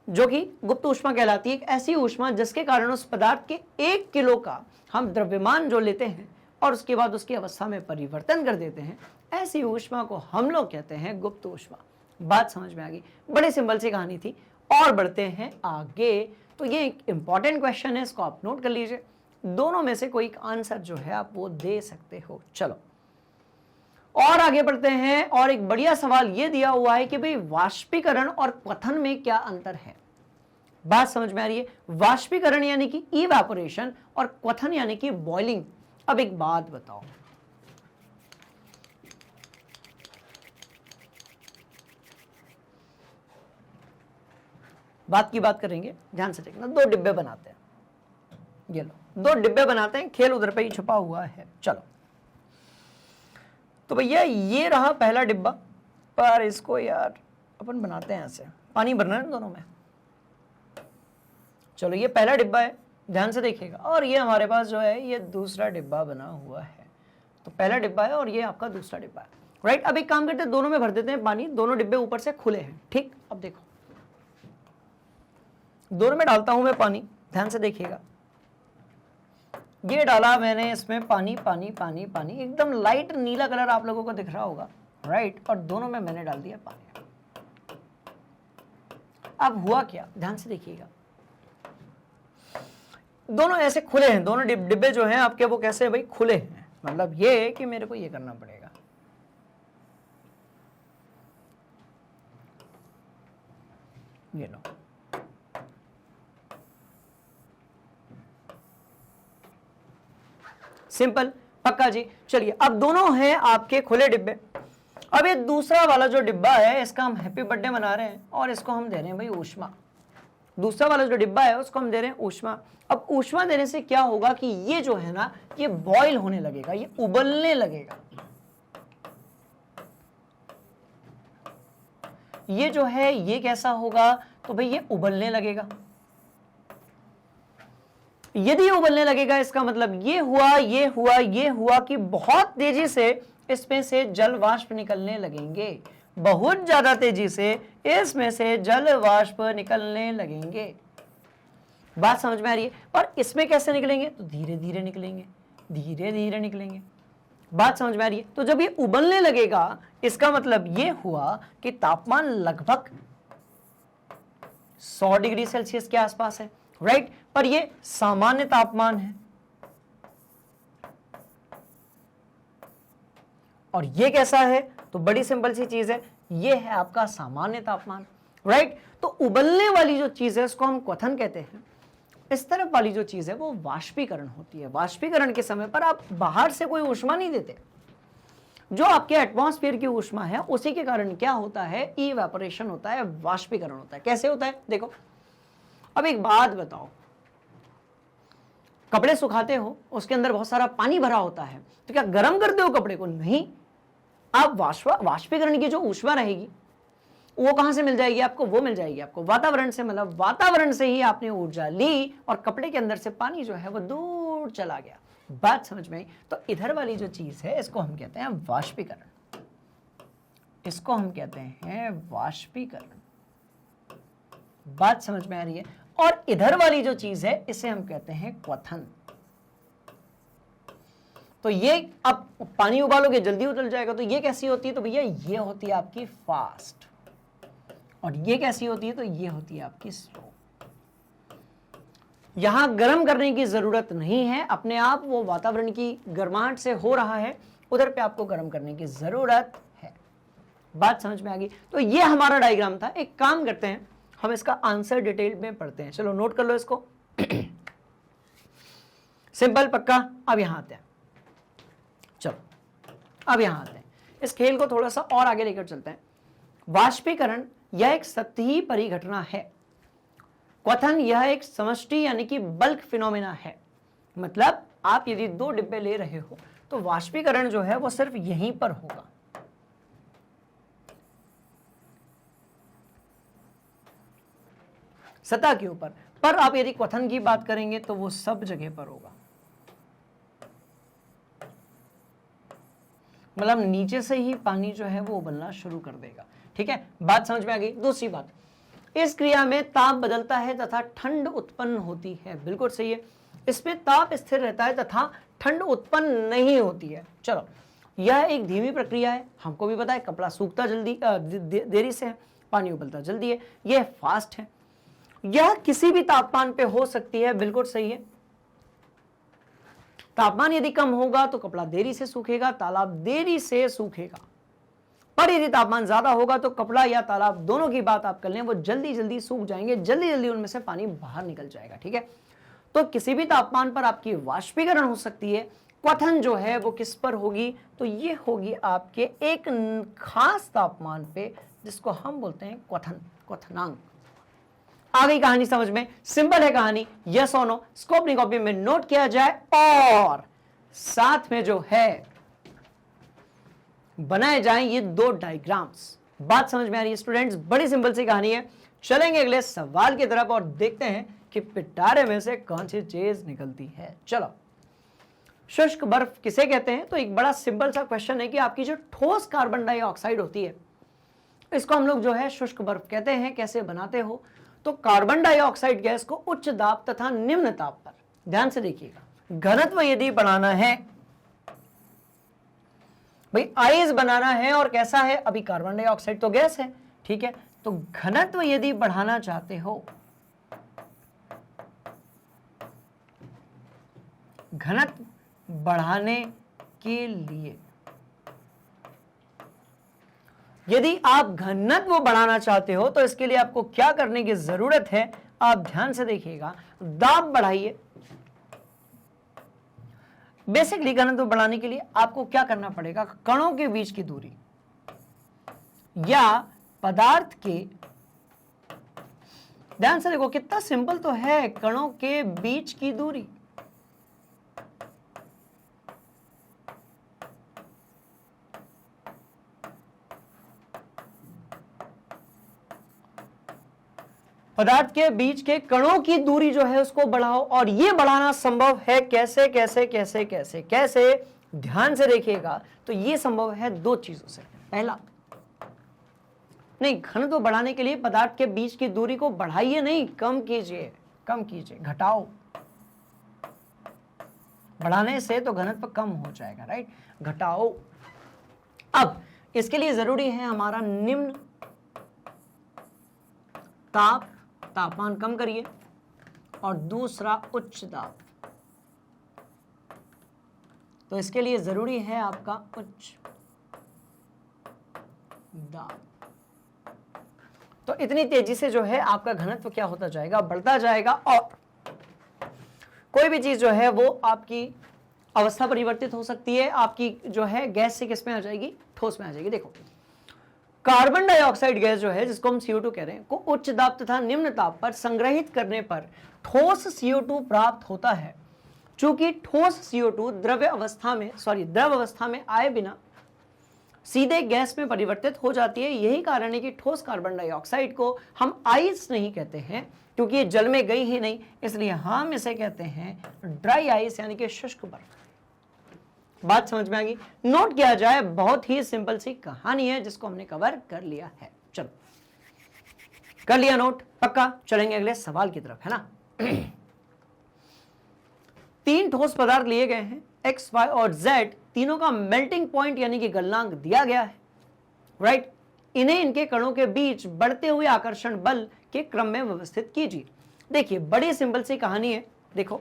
जो कि गुप्त ऊष्मा कहलाती है, ऐसी ऊष्मा जिसके कारण उस पदार्थ के 1 किलो का हम द्रव्यमान जो लेते हैं और उसके बाद उसकी अवस्था में परिवर्तन कर देते हैं, ऐसी ऊष्मा को हम लोग कहते हैं गुप्त ऊष्मा। बात समझ में आ गई? बड़ी सिंपल सी कहानी थी। और बढ़ते हैं आगे। तो ये एक इंपॉर्टेंट क्वेश्चन है, इसको आप नोट कर लीजिए। दोनों में से कोई आंसर जो है आप वो दे सकते हो। चलो और आगे बढ़ते हैं। और एक बढ़िया सवाल ये दिया हुआ है कि भाई वाष्पीकरण और क्वथन में क्या अंतर है? बात समझ में आ रही है? वाष्पीकरण यानी कि इवेपोरेशन और क्वथन यानी कि बॉइलिंग। अब एक बात बताओ, बात की बात करेंगे, ध्यान से देखना। 2 डिब्बे बनाते हैं, ये लो 2 डिब्बे बनाते हैं, खेल उधर पे ही छुपा हुआ है। चलो, तो भैया ये रहा पहला डिब्बा, पर इसको यार अपन बनाते हैं ऐसे, पानी भरना है दोनों में। चलो ये पहला डिब्बा है, ध्यान से देखिएगा, और ये हमारे पास जो है ये दूसरा डिब्बा बना हुआ है। तो पहला डिब्बा है और ये आपका दूसरा डिब्बा है, राइट। अब एक काम करते हैं, दोनों में भर देते हैं पानी, दोनों डिब्बे ऊपर से खुले हैं, ठीक। अब देखो दोनों में डालता हूं मैं पानी, ध्यान से देखिएगा। ये डाला मैंने इसमें पानी, पानी पानी पानी, एकदम लाइट नीला कलर आप लोगों को दिख रहा होगा, राइट। और दोनों में मैंने डाल दिया पानी। अब हुआ क्या, ध्यान से देखिएगा, दोनों ऐसे खुले हैं, दोनों डिब्बे जो हैं आपके वो कैसे हैं भाई, खुले हैं। मतलब ये है कि मेरे को ये करना पड़ेगा, ये लो, सिंपल, पक्का जी। चलिए अब दोनों हैं आपके खुले डिब्बे। अब ये दूसरा वाला जो डिब्बा है इसका हम हैप्पी बर्थडे मना रहे हैं और इसको हम दे रहे हैं भाई ऊष्मा। दूसरा वाला जो डिब्बा है उसको हम दे रहे हैं ऊष्मा। अब ऊष्मा देने से क्या होगा कि ये जो है ना ये बॉयल होने लगेगा, ये उबलने लगेगा। ये जो है ये कैसा होगा, तो भाई ये उबलने लगेगा। यदि उबलने लगेगा इसका मतलब ये हुआ, ये हुआ, ये हुआ कि बहुत तेजी से इसमें से जल वाष्प निकलने लगेंगे, बहुत ज्यादा तेजी से इसमें से जल वाष्प निकलने लगेंगे। बात समझ में आ रही है? और इसमें कैसे निकलेंगे, तो धीरे धीरे निकलेंगे, धीरे धीरे निकलेंगे। बात समझ में आ रही है? तो जब ये उबलने लगेगा इसका मतलब ये हुआ कि तापमान लगभग 100 डिग्री सेल्सियस के आसपास है, राइट। पर ये सामान्य तापमान है और ये कैसा है, तो बड़ी सिंपल सी चीज है, ये है आपका सामान्य तापमान, राइट। तो उबलने वाली जो चीज है उसको हम क्वथन कहते हैं। इस तरफ वाली जो चीज है वो वाष्पीकरण होती है। वाष्पीकरण के समय पर आप बाहर से कोई ऊष्मा नहीं देते, जो आपके एटमॉस्फेयर की ऊष्मा है उसी के कारण क्या होता है, इवेपोरेशन होता है, वाष्पीकरण होता है। कैसे होता है देखो। अब एक बात बताओ, कपड़े सुखाते हो उसके अंदर बहुत सारा पानी भरा होता है, तो क्या गर्म करते हो कपड़े को? नहीं, आप वाष्पीकरण की जो ऊष्मा रहेगी वो कहां से मिल जाएगी आपको, वो मिल जाएगी आपको वातावरण से। मतलब वातावरण से ही आपने ऊर्जा ली और कपड़े के अंदर से पानी जो है वो दूर चला गया। बात समझ में आई? तो इधर वाली जो चीज है इसको हम कहते हैं वाष्पीकरण, इसको हम कहते हैं वाष्पीकरण। बात समझ में आ रही है? और इधर वाली जो चीज है इसे हम कहते हैं क्वथन। तो ये अब पानी उबालोगे जल्दी उबल जाएगा, तो ये कैसी होती है, तो भैया ये होती है आपकी फास्ट, और ये कैसी होती है, तो ये होती है आपकी स्लो। यहां गर्म करने की जरूरत नहीं है, अपने आप वो वातावरण की गर्माहट से हो रहा है, उधर पे आपको गर्म करने की जरूरत है। बात समझ में आ गई? तो ये हमारा डायग्राम था। एक काम करते हैं, हम इसका आंसर डिटेल में पढ़ते हैं। चलो नोट कर लो इसको। सिंपल, पक्का। अब यहां आते हैं, चलो अब यहां आते हैं, इस खेल को थोड़ा सा और आगे लेकर चलते हैं। वाष्पीकरण यह एक सतही परिघटना है, क्वथन यह एक समष्टि यानी कि बल्क फिनोमेना है। मतलब आप यदि 2 डिब्बे ले रहे हो तो वाष्पीकरण जो है वो सिर्फ यहीं पर होगा, सतह के ऊपर। पर आप यदि क्वथन की बात करेंगे तो वो सब जगह पर होगा, मतलब नीचे से ही पानी जो है वो उबलना शुरू कर देगा। ठीक है, बात समझ में आ गई? दूसरी बात, इस क्रिया में ताप बदलता है तथा ठंड उत्पन्न होती है। बिल्कुल सही है, इसमें ताप स्थिर रहता है तथा ठंड उत्पन्न नहीं होती है। चलो, यह एक धीमी प्रक्रिया है, हमको भी पता है। कपड़ा सूखता जल्दी देरी से है, पानी उबलता जल्दी है। यह फास्ट है, यह किसी भी तापमान पे हो सकती है। बिल्कुल सही है, तापमान यदि कम होगा तो कपड़ा देरी से सूखेगा, तालाब देरी से सूखेगा। पर यदि तापमान ज्यादा होगा तो कपड़ा या तालाब, दोनों की बात आप कर लें, वो जल्दी जल्दी सूख जाएंगे, जल्दी जल्दी उनमें से पानी बाहर निकल जाएगा। ठीक है, तो किसी भी तापमान पर आपकी वाष्पीकरण हो सकती है। क्वथन जो है वो किस पर होगी, तो ये होगी आपके एक खास तापमान पे, जिसको हम बोलते हैं क्वथन, क्वथनांक। आ गई कहानी समझ में? सिंपल है कहानी, यस और नो। इसको अपनी कॉपी में नोट किया जाए और साथ में जो है बनाए जाएं ये दो डायग्राम्स। बात समझ में आ रही है स्टूडेंट्स? बड़ी सिंपल सी कहानी है। चलेंगे अगले सवाल की तरफ और देखते हैं कि पिटारे में से कौन सी चीज निकलती है। चलो, शुष्क बर्फ किसे कहते हैं? तो एक बड़ा सिंपल सा क्वेश्चन है कि आपकी जो ठोस कार्बन डाइऑक्साइड होती है, इसको हम लोग जो है शुष्क बर्फ कहते हैं। कैसे बनाते हो? तो कार्बन डाइऑक्साइड गैस को उच्च दाब तथा निम्न ताप पर, ध्यान से देखिएगा, घनत्व यदि बढ़ाना है, भाई आइस बनाना है, और कैसा है? अभी कार्बन डाइऑक्साइड तो गैस है, ठीक है, तो घनत्व यदि बढ़ाना चाहते हो, घनत्व बढ़ाने के लिए यदि आप घनत्व बढ़ाना चाहते हो तो इसके लिए आपको क्या करने की जरूरत है? आप ध्यान से देखिएगा, दाब बढ़ाइए। बेसिकली घनत्व बढ़ाने के लिए आपको क्या करना पड़ेगा? कणों के बीच की दूरी या पदार्थ के, ध्यान से देखो कितना सिंपल तो है, कणों के बीच की दूरी। पदार्थ के बीच के कणों की दूरी जो है उसको बढ़ाओ, और ये बढ़ाना संभव है कैसे कैसे कैसे कैसे कैसे? ध्यान से देखिएगा, तो ये संभव है दो चीजों से। पहला, नहीं, घनत्व बढ़ाने के लिए पदार्थ के बीच की दूरी को बढ़ाइए नहीं, कम कीजिए, कम कीजिए, घटाओ। बढ़ाने से तो घनत्व कम हो जाएगा, राइट? घटाओ। अब इसके लिए जरूरी है हमारा निम्न ताप, तापमान कम करिए, और दूसरा उच्च दाब। तो इसके लिए जरूरी है आपका उच्च दाब। तो इतनी तेजी से जो है आपका घनत्व क्या होता जाएगा? बढ़ता जाएगा। और कोई भी चीज जो है वो आपकी अवस्था परिवर्तित हो सकती है, आपकी जो है गैस से किस में आ जाएगी? ठोस में आ जाएगी। देखो, कार्बन डाइऑक्साइड गैस जो है, जिसको हम CO2 कह रहे हैं, को उच्च दाब तथा निम्न ताप पर संग्रहित करने पर ठोस CO2 प्राप्त होता है। चूंकि ठोस CO2 द्रव अवस्था में आए बिना सीधे गैस में परिवर्तित हो जाती है। यही कारण है कि ठोस कार्बन डाइऑक्साइड को हम आइस नहीं कहते हैं, क्योंकि ये जल में गई ही नहीं, इसलिए हम इसे कहते हैं ड्राई आइस, यानी कि शुष्क बर्फ। बात समझ में आ गई? नोट किया जाए, बहुत ही सिंपल सी कहानी है जिसको हमने कवर कर लिया है। चलो, कर लिया नोट? पक्का? चलेंगे अगले सवाल की तरफ, है ना? 3 ठोस पदार्थ लिए गए हैं, X, Y और Z, तीनों का मेल्टिंग पॉइंट यानी कि गलनांक दिया गया है, राइट? इन्हें इनके कणों के बीच बढ़ते हुए आकर्षण बल के क्रम में व्यवस्थित कीजिए। देखिए, बड़ी सिंपल सी कहानी है। देखो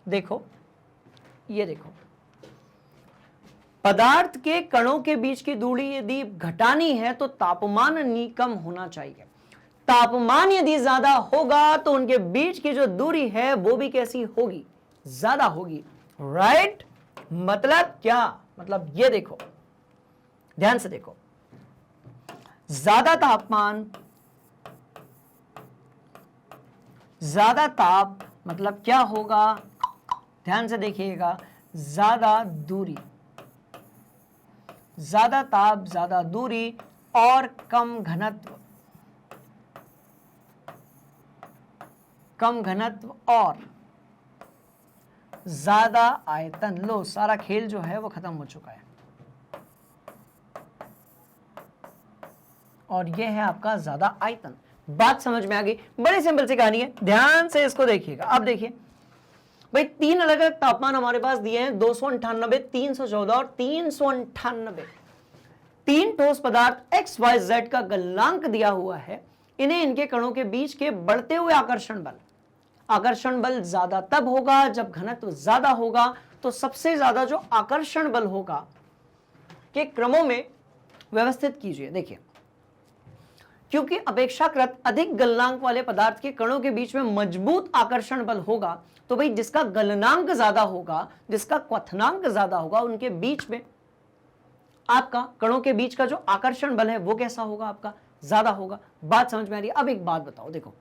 देखो, ये देखो, पदार्थ के कणों के बीच की दूरी यदि घटानी है तो तापमान कम होना चाहिए। तापमान यदि ज्यादा होगा तो उनके बीच की जो दूरी है वो भी कैसी होगी? ज्यादा होगी, राइट? मतलब क्या? मतलब ये देखो, ध्यान से देखो, ज्यादा तापमान, ज्यादा ताप मतलब क्या होगा? ध्यान से देखिएगा, ज्यादा दूरी, ज्यादा ताप, ज्यादा दूरी और कम घनत्व, कम घनत्व और ज्यादा आयतन। लो, सारा खेल जो है वो खत्म हो चुका है, और ये है आपका ज्यादा आयतन। बात समझ में आ गई? बड़ी सिंपल सी कहानी है, ध्यान से इसको देखिएगा। अब देखिए भाई, 3 अलग अलग तापमान हमारे पास दिए हैं, 298, 314 और 398। 3 ठोस पदार्थ X, Y, Z का गलनांक दिया हुआ है। इन्हें इनके कणों के बीच के बढ़ते हुए आकर्षण बल ज्यादा तब होगा जब घनत्व ज्यादा होगा। तो सबसे ज्यादा जो आकर्षण बल होगा के क्रमों में व्यवस्थित कीजिए। देखिए, क्योंकि अपेक्षाकृत अधिक गलनांक वाले पदार्थ के कणों के बीच में मजबूत आकर्षण बल होगा, तो भाई जिसका गलनांक ज्यादा होगा, जिसका क्वथनांक ज्यादा होगा, उनके बीच में आपका कणों के बीच का जो आकर्षण बल है वो कैसा होगा? आपका ज्यादा होगा। बात समझ में आ रही है? अब एक बात बताओ, देखो,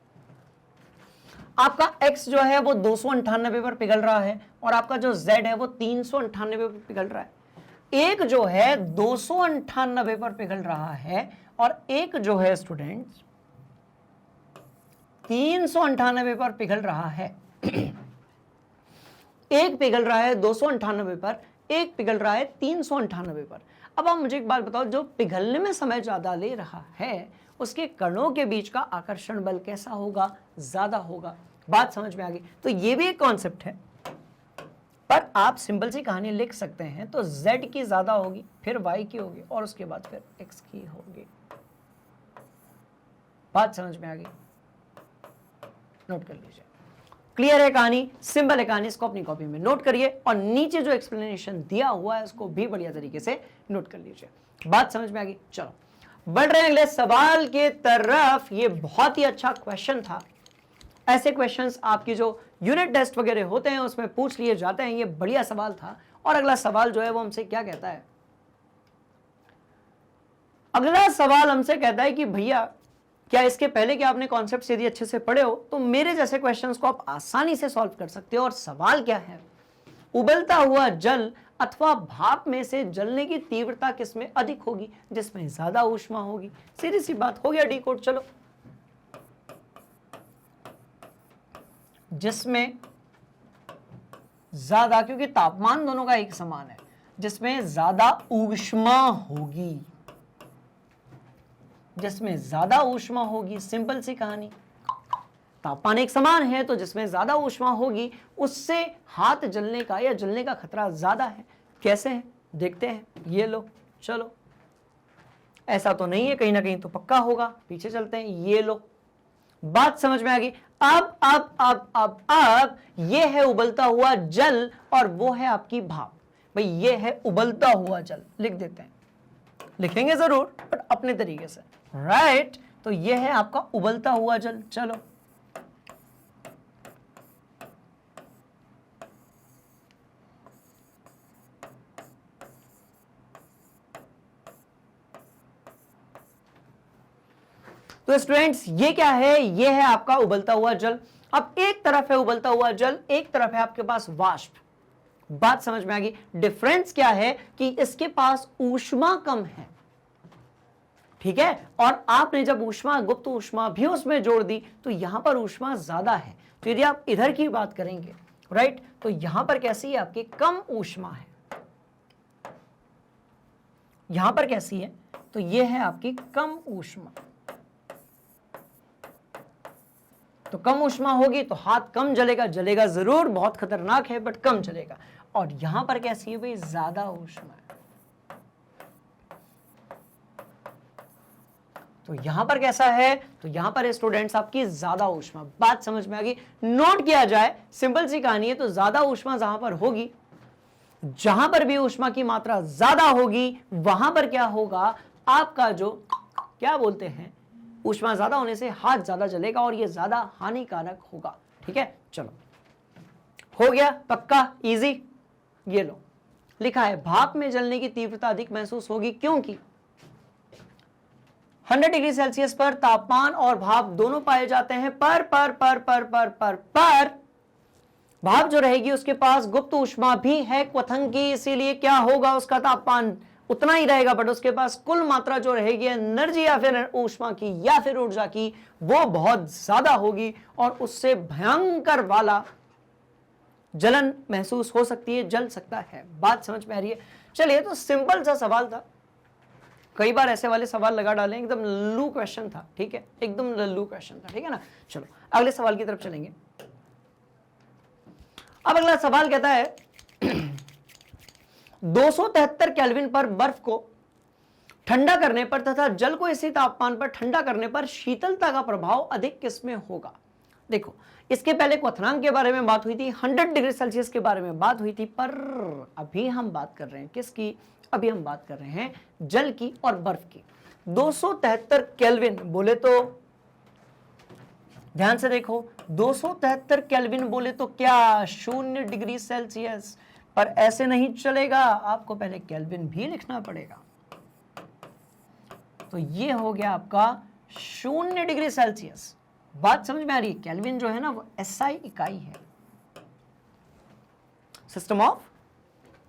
आपका X जो है वो 298 पर पिघल रहा है, और आपका जो Z है वो 398 पर पिघल रहा है। एक जो है 298 पर पिघल रहा है और एक जो है स्टूडेंट्स 398 पर पिघल रहा है। एक पिघल रहा है 298 पर, एक पिघल रहा है 398 पर। अब आप मुझे एक बात बताओ, जो पिघलने में समय ज्यादा ले रहा है उसके कणों के बीच का आकर्षण बल कैसा होगा? ज्यादा होगा। बात समझ में आ गई? तो ये भी एक कॉन्सेप्ट है, पर आप सिंपल सी कहानी लिख सकते हैं। तो z की ज्यादा होगी, फिर y की होगी और उसके बाद फिर x की होगी। बात समझ में आ गई? नोट कर लीजिए। क्लियर है कहानी? सिंपल है कहानी। इसको अपनी कॉपी में नोट करिए और नीचे जो एक्सप्लेनेशन दिया हुआ है उसको भी बढ़िया तरीके से नोट कर लीजिए। बात समझ में आ गई? चलो बढ़ रहे हैं अगले सवाल के तरफ। ये बहुत ही अच्छा क्वेश्चन था। ऐसे क्वेश्चंस आपकी जो यूनिट टेस्ट वगैरह होते हैं उसमें पूछ लिए जाते हैं। ये बढ़िया सवाल था। और अगला सवाल जो है वो हमसे क्या कहता है? अगला सवाल हमसे कहता है कि भैया क्या इसके पहले कि आपने कॉन्सेप्ट यदि अच्छे से पढ़े हो तो मेरे जैसे क्वेश्चंस को आप आसानी से सॉल्व कर सकते हो। और सवाल क्या है? उबलता हुआ जल अथवा भाप में से जलने की तीव्रता किसमें अधिक होगी? जिसमें ज्यादा ऊष्मा होगी। सीधी सी बात, हो गया डी कोड। चलो, जिसमें ज्यादा, क्योंकि तापमान दोनों का एक समान है, जिसमें ज्यादा ऊष्मा होगी, जिसमें ज्यादा ऊष्मा होगी। सिंपल सी कहानी, तापमान एक समान है तो जिसमें ज्यादा ऊष्मा होगी उससे हाथ जलने का या जलने का खतरा ज्यादा है। कैसे है देखते हैं। ये लो, चलो ऐसा तो नहीं है, कहीं ना कहीं तो पक्का होगा। पीछे चलते हैं। ये लो, बात समझ में आ गई? अब ये है उबलता हुआ जल और वो है आपकी भाप। भाई ये है उबलता हुआ जल, लिख देते हैं। लिखेंगे जरूर बट अपने तरीके से, राइट? तो ये है आपका उबलता हुआ जल। चलो तो स्टूडेंट्स ये क्या है? ये है आपका उबलता हुआ जल। अब एक तरफ है उबलता हुआ जल, एक तरफ है आपके पास वाष्प। बात समझ में आ गई? डिफरेंस क्या है कि इसके पास ऊष्मा कम है, ठीक है? और आपने जब ऊष्मा, गुप्त ऊष्मा भी उसमें जोड़ दी तो यहां पर ऊष्मा ज्यादा है। तो यदि आप इधर की बात करेंगे, राइट, तो यहां पर कैसी है आपकी? कम ऊष्मा है। यहां पर कैसी है? तो ये है आपकी कम ऊष्मा। तो कम ऊष्मा होगी तो हाथ कम जलेगा, जलेगा जरूर, बहुत खतरनाक है बट कम जलेगा। और यहां पर कैसी है भाई? ज्यादा ऊष्मा है। तो यहां पर कैसा है? तो यहां पर स्टूडेंट्स आपकी ज्यादा ऊष्मा। बात समझ में आ गई? नोट किया जाए, सिंपल सी कहानी है। तो ज्यादा ऊष्मा जहां पर होगी, जहां पर भी ऊष्मा की मात्रा ज्यादा होगी वहां पर क्या होगा? आपका जो क्या बोलते हैं, ऊष्मा ज्यादा होने से हाथ ज्यादा जलेगा और यह ज्यादा हानिकारक होगा। ठीक है, चलो हो गया पक्का, इजी। ये लो लिखा है भाप में जलने की तीव्रता अधिक महसूस होगी क्योंकि 100 डिग्री सेल्सियस पर तापमान और भाप दोनों पाए जाते हैं। पर भाप जो रहेगी उसके पास गुप्त ऊष्मा भी है क्वथन की, इसीलिए क्या होगा? उसका तापमान उतना ही रहेगा बट उसके पास कुल मात्रा जो रहेगी एनर्जी या फिर ऊष्मा की या फिर ऊर्जा की वो बहुत ज्यादा होगी और उससे भयंकर वाला जलन महसूस हो सकती है, जल सकता है। बात समझ में आ रही है? चलिए, तो सिंपल सा सवाल था। कई बार ऐसे वाले सवाल लगा डालें, एकदम लल्लू क्वेश्चन था, ठीक है, एकदम लल्लू क्वेश्चन था, ठीक है ना। चलो अगले सवाल की तरफ चलेंगे। अब अगला सवाल कहता है 273 केल्विन पर बर्फ को ठंडा करने पर तथा जल को इसी तापमान पर ठंडा करने पर शीतलता का प्रभाव अधिक किसमें होगा? देखो, इसके पहले क्वथनांक के बारे में बात हुई थी, 100 डिग्री सेल्सियस के बारे में बात हुई थी, पर अभी हम बात कर रहे हैं किसकी? अभी हम बात कर रहे हैं जल की और बर्फ की। 273 केल्विन बोले तो ध्यान से देखो, 273 केल्विन बोले तो क्या? 0 डिग्री सेल्सियस। पर ऐसे नहीं चलेगा, आपको पहले केल्विन भी लिखना पड़ेगा। तो ये हो गया आपका 0 डिग्री सेल्सियस। बात समझ में आ रही है? केल्विन जो है ना वो एसआई इकाई है, सिस्टम ऑफ,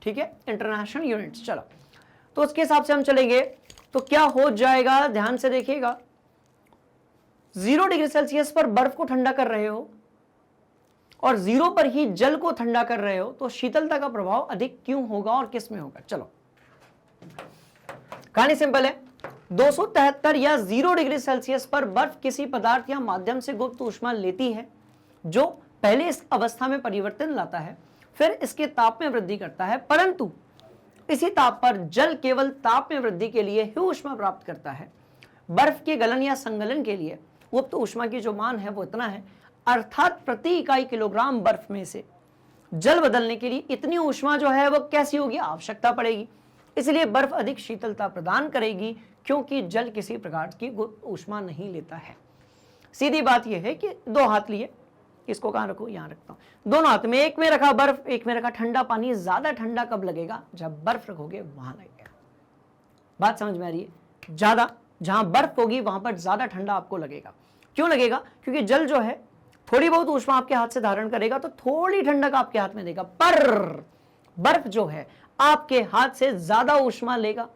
ठीक है, इंटरनेशनल यूनिट्स। चलो, तो उसके हिसाब से हम चलेंगे तो क्या हो जाएगा, ध्यान से देखिएगा। 0 डिग्री सेल्सियस पर बर्फ को ठंडा कर रहे हो और 0 पर ही जल को ठंडा कर रहे हो, तो शीतलता का प्रभाव अधिक क्यों होगा और किस में होगा। चलो, कहानी सिंपल है। 273 या 0 डिग्री सेल्सियस पर बर्फ किसी पदार्थ या माध्यम से गुप्त ऊष्मा लेती है, जो पहले इस अवस्था में परिवर्तन लाता है, फिर इसके ताप में वृद्धि करता है, परंतु इसी ताप पर जल केवल ताप में वृद्धि के लिए ही ऊष्मा प्राप्त करता है। बर्फ के गलन या संगलन के लिए गुप्त ऊष्मा की जो मान है वो इतना है, अर्थात प्रति इकाई किलोग्राम बर्फ में से जल बदलने के लिए इतनी ऊष्मा जो है वो कैसी होगी, आवश्यकता पड़ेगी। इसलिए बर्फ अधिक शीतलता प्रदान करेगी, क्योंकि जल किसी प्रकार की गुप्त ऊष्मा नहीं लेता है। सीधी बात यह है कि 2 हाथ लिए, इसको कहां रखो, यहां रखता हूं, दोनों हाथ में, एक में रखा बर्फ, एक में रखा ठंडा पानी। ज्यादा ठंडा कब लगेगा, जब बर्फ रखोगे वहां लगेगा। बात समझ में आ रही है? ज्यादा जहां बर्फ होगी वहां पर ज्यादा ठंडा आपको लगेगा। क्यों लगेगा? क्योंकि जल जो है थोड़ी बहुत ऊष्मा आपके हाथ से धारण करेगा तो थोड़ी ठंडक आपके हाथ में देगा, पर बर्फ जो है आपके हाथ से ज्यादा ऊष्मा लेगा,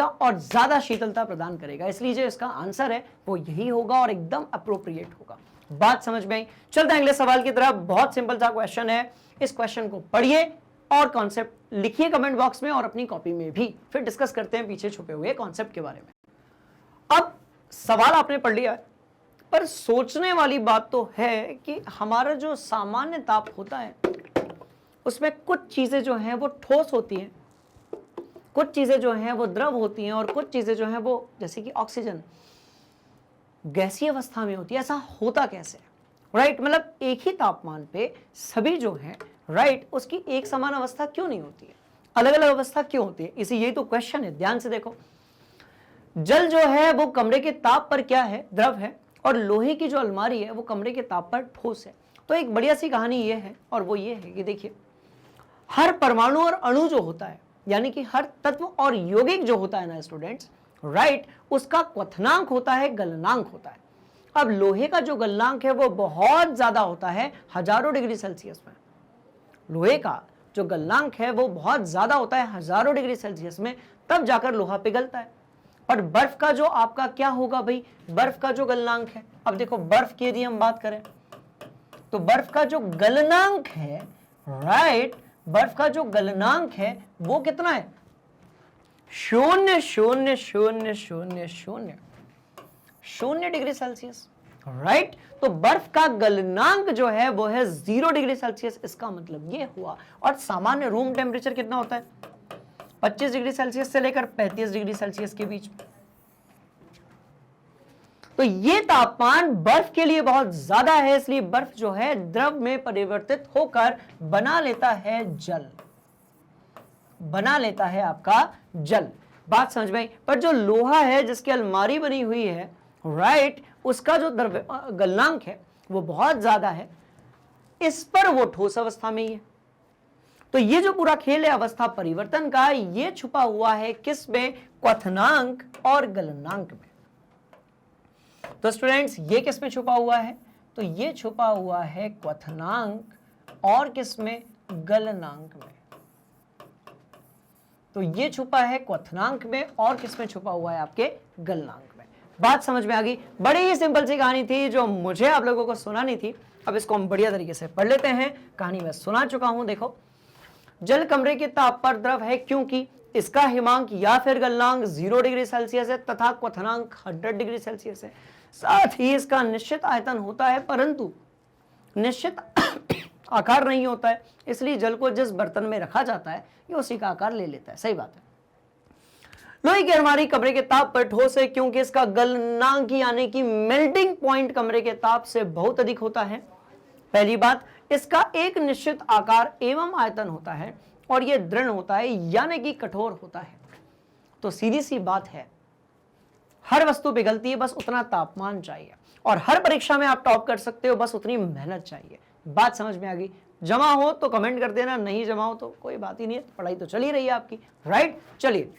और ज्यादा शीतलता प्रदान करेगा। इसलिए जो इसका आंसर है वो यही होगा और एकदम अप्रोप्रिएट होगा। बात समझ में आई? चलते हैं अगले सवाल की तरफ। बहुत सिंपल सा क्वेश्चन है, इस क्वेश्चन को पढ़िए और कॉन्सेप्ट लिखिए कमेंट बॉक्स में और अपनी कॉपी में भी, फिर डिस्कस करते हैं पीछे छुपे हुए कॉन्सेप्ट के बारे में। अब सवाल आपने पढ़ लिया है, पर सोचने वाली बात तो है कि हमारा जो सामान्य ताप होता है उसमें कुछ चीजें जो हैं वो ठोस होती हैं, कुछ चीजें जो हैं वो द्रव होती हैं, और कुछ चीजें जो हैं वो जैसे कि ऑक्सीजन गैसीय अवस्था में होती है। ऐसा होता कैसे? राइट, मतलब एक ही तापमान पे सभी जो है, राइट, उसकी एक समान अवस्था क्यों नहीं होती है, अलग अलग अवस्था क्यों होती है? इसी यही तो क्वेश्चन है। ध्यान से देखो, जल जो है वो कमरे के ताप पर क्या है, द्रव है, और लोहे की जो अलमारी है वो कमरे के ताप पर ठोस है। तो एक बढ़िया सी कहानी ये है, और वो ये है कि देखिए, हर परमाणु और अणु जो होता है, यानी कि हर तत्व और यौगिक जो होता है ना स्टूडेंट्स, राइट, उसका क्वथनांक होता है, गलनांक होता है। अब लोहे का जो गलनांक है वो बहुत ज्यादा होता है, हजारों डिग्री सेल्सियस में। लोहे का जो गलनांक है वो बहुत ज्यादा होता है, हजारों डिग्री सेल्सियस में, तब जाकर लोहा पिघलता है। पर बर्फ का जो आपका क्या होगा भाई, बर्फ का जो गलनांक है, अब देखो बर्फ की यदि हम बात करें तो बर्फ का जो गलनांक है, राइट, बर्फ का जो गलनांक है वो कितना है, 0.000000 डिग्री सेल्सियस, राइट। तो बर्फ का गलनांक जो है वो है 0 डिग्री सेल्सियस। इसका मतलब ये हुआ, और सामान्य रूम टेम्परेचर कितना होता है, 25 डिग्री सेल्सियस से लेकर 35 डिग्री सेल्सियस के बीच में। तो ये तापमान बर्फ के लिए बहुत ज्यादा है, इसलिए बर्फ जो है द्रव में परिवर्तित होकर बना लेता है जल, बना लेता है आपका जल। बात समझ में आई? पर जो लोहा है जिसकी अलमारी बनी हुई है, राइट, उसका जो गलनांक है वो बहुत ज्यादा है, इस पर वो ठोस अवस्था में ही है। तो ये जो पूरा खेल है अवस्था परिवर्तन का, ये छुपा हुआ है किस में, क्वथनांक और गलनांक में। तो स्टूडेंट्स ये किस में छुपा हुआ है, तो ये छुपा हुआ है क्वथनांक और किस में, गलनांक में। तो ये छुपा है क्वथनांक में और किस में छुपा हुआ है, आपके गलनांक में। बात समझ में आ गई? बड़ी ही सिंपल सी कहानी थी जो मुझे आप लोगों को सुनानी थी। अब इसको हम बढ़िया तरीके से पढ़ लेते हैं। कहानी मैं सुना चुका हूं। देखो, जल कमरे के ताप पर द्रव है क्योंकि इसका हिमांक या फिर गलनांक 0 डिग्री सेल्सियस है तथा क्वथनांक 100 डिग्री सेल्सियस है। साथ ही इसका निश्चित आयतन होता है परंतु निश्चित आकार नहीं होता है, इसलिए जल को जिस बर्तन में रखा जाता है ये उसी का आकार ले लेता है। सही बात है। लोहे की अलमारी कमरे के ताप पर ठोस है क्योंकि इसका गलनांक यानी कि मेल्टिंग पॉइंट कमरे के ताप से बहुत अधिक होता है। पहली बात, इसका एक निश्चित आकार एवं आयतन होता है और यह दृढ़ होता है यानी कि कठोर होता है। तो सीधी सी बात है, हर वस्तु पिघलती है, बस उतना तापमान चाहिए, और हर परीक्षा में आप टॉप कर सकते हो, बस उतनी मेहनत चाहिए। बात समझ में आ गई? जमा हो तो कमेंट कर देना, नहीं जमा हो तो कोई बात ही नहीं है, पढ़ाई तो चल ही रही है आपकी, राइट। चलिए,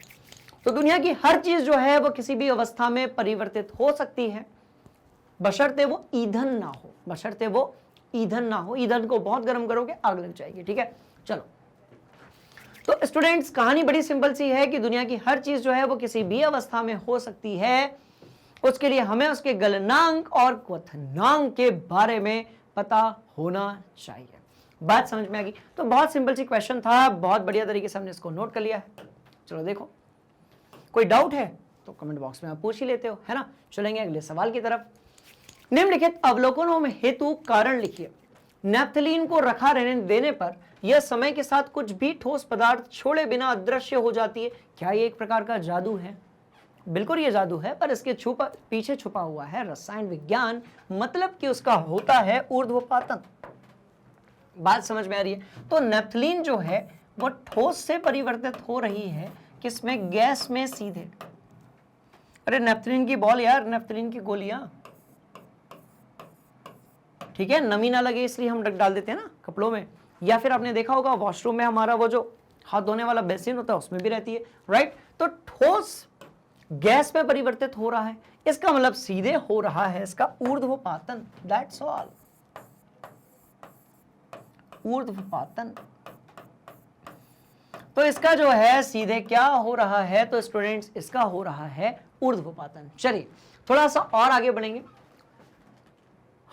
तो दुनिया की हर चीज जो है वो किसी भी अवस्था में परिवर्तित हो सकती है, बशर्ते वो ईंधन ना हो, बशर्ते वो ईंधन ना हो, ईंधन को बहुत गर्म करोगे आग लग जाएगी, ठीक है। चलो, तो स्टूडेंट्स कहानी बड़ी सिंपल सी है कि दुनिया की हर चीज जो है वो किसी भी अवस्था में हो सकती है, उसके लिए हमें उसके गलनांक और क्वथनांक के बारे में पता होना चाहिए। बात समझ में आ गई? तो बहुत सिंपल सी क्वेश्चन था, बहुत बढ़िया तरीके से हमने इसको नोट कर लिया है। चलो देखो, कोई डाउट है तो कमेंट बॉक्स में आप पूछ ही लेते हो, है ना। चलेंगे अगले सवाल की तरफ। निम्नलिखित अवलोकनों में हेतु कारण लिखिए। नैप्थलीन को रखा रहने देने पर यह समय के साथ कुछ भी ठोस पदार्थ छोड़े बिना अदृश्य हो जाती है। क्या ये एक प्रकार का जादू है? बिल्कुल ये जादू है, पर इसके पीछे छुपा हुआ है रसायन विज्ञान, मतलब कि उसका होता है ऊर्ध्वपातन। बात समझ में आ रही है? तो नैप्थलीन जो है वो ठोस से परिवर्तित हो रही है, किसमें? गैस में सीधे। अरे नैप्थलीन की बॉल यार, नैप्थलीन की गोलियां, ठीक है, नमी ना लगे इसलिए हम डाल देते हैं ना कपड़ों में, या फिर आपने देखा होगा वॉशरूम में हमारा वो जो हाथ धोने वाला बेसिन होता है उसमें भी रहती है, राइट। तो ठोस गैस में परिवर्तित हो रहा है, इसका मतलब सीधे हो रहा है इसका ऊर्ध्वपातन, दैट्स ऑल, ऊर्ध्वपातन। तो इसका जो है सीधे क्या हो रहा है? तो स्टूडेंट्स इसका हो रहा है ऊर्ध्वपातन। चलिए थोड़ा सा और आगे बढ़ेंगे।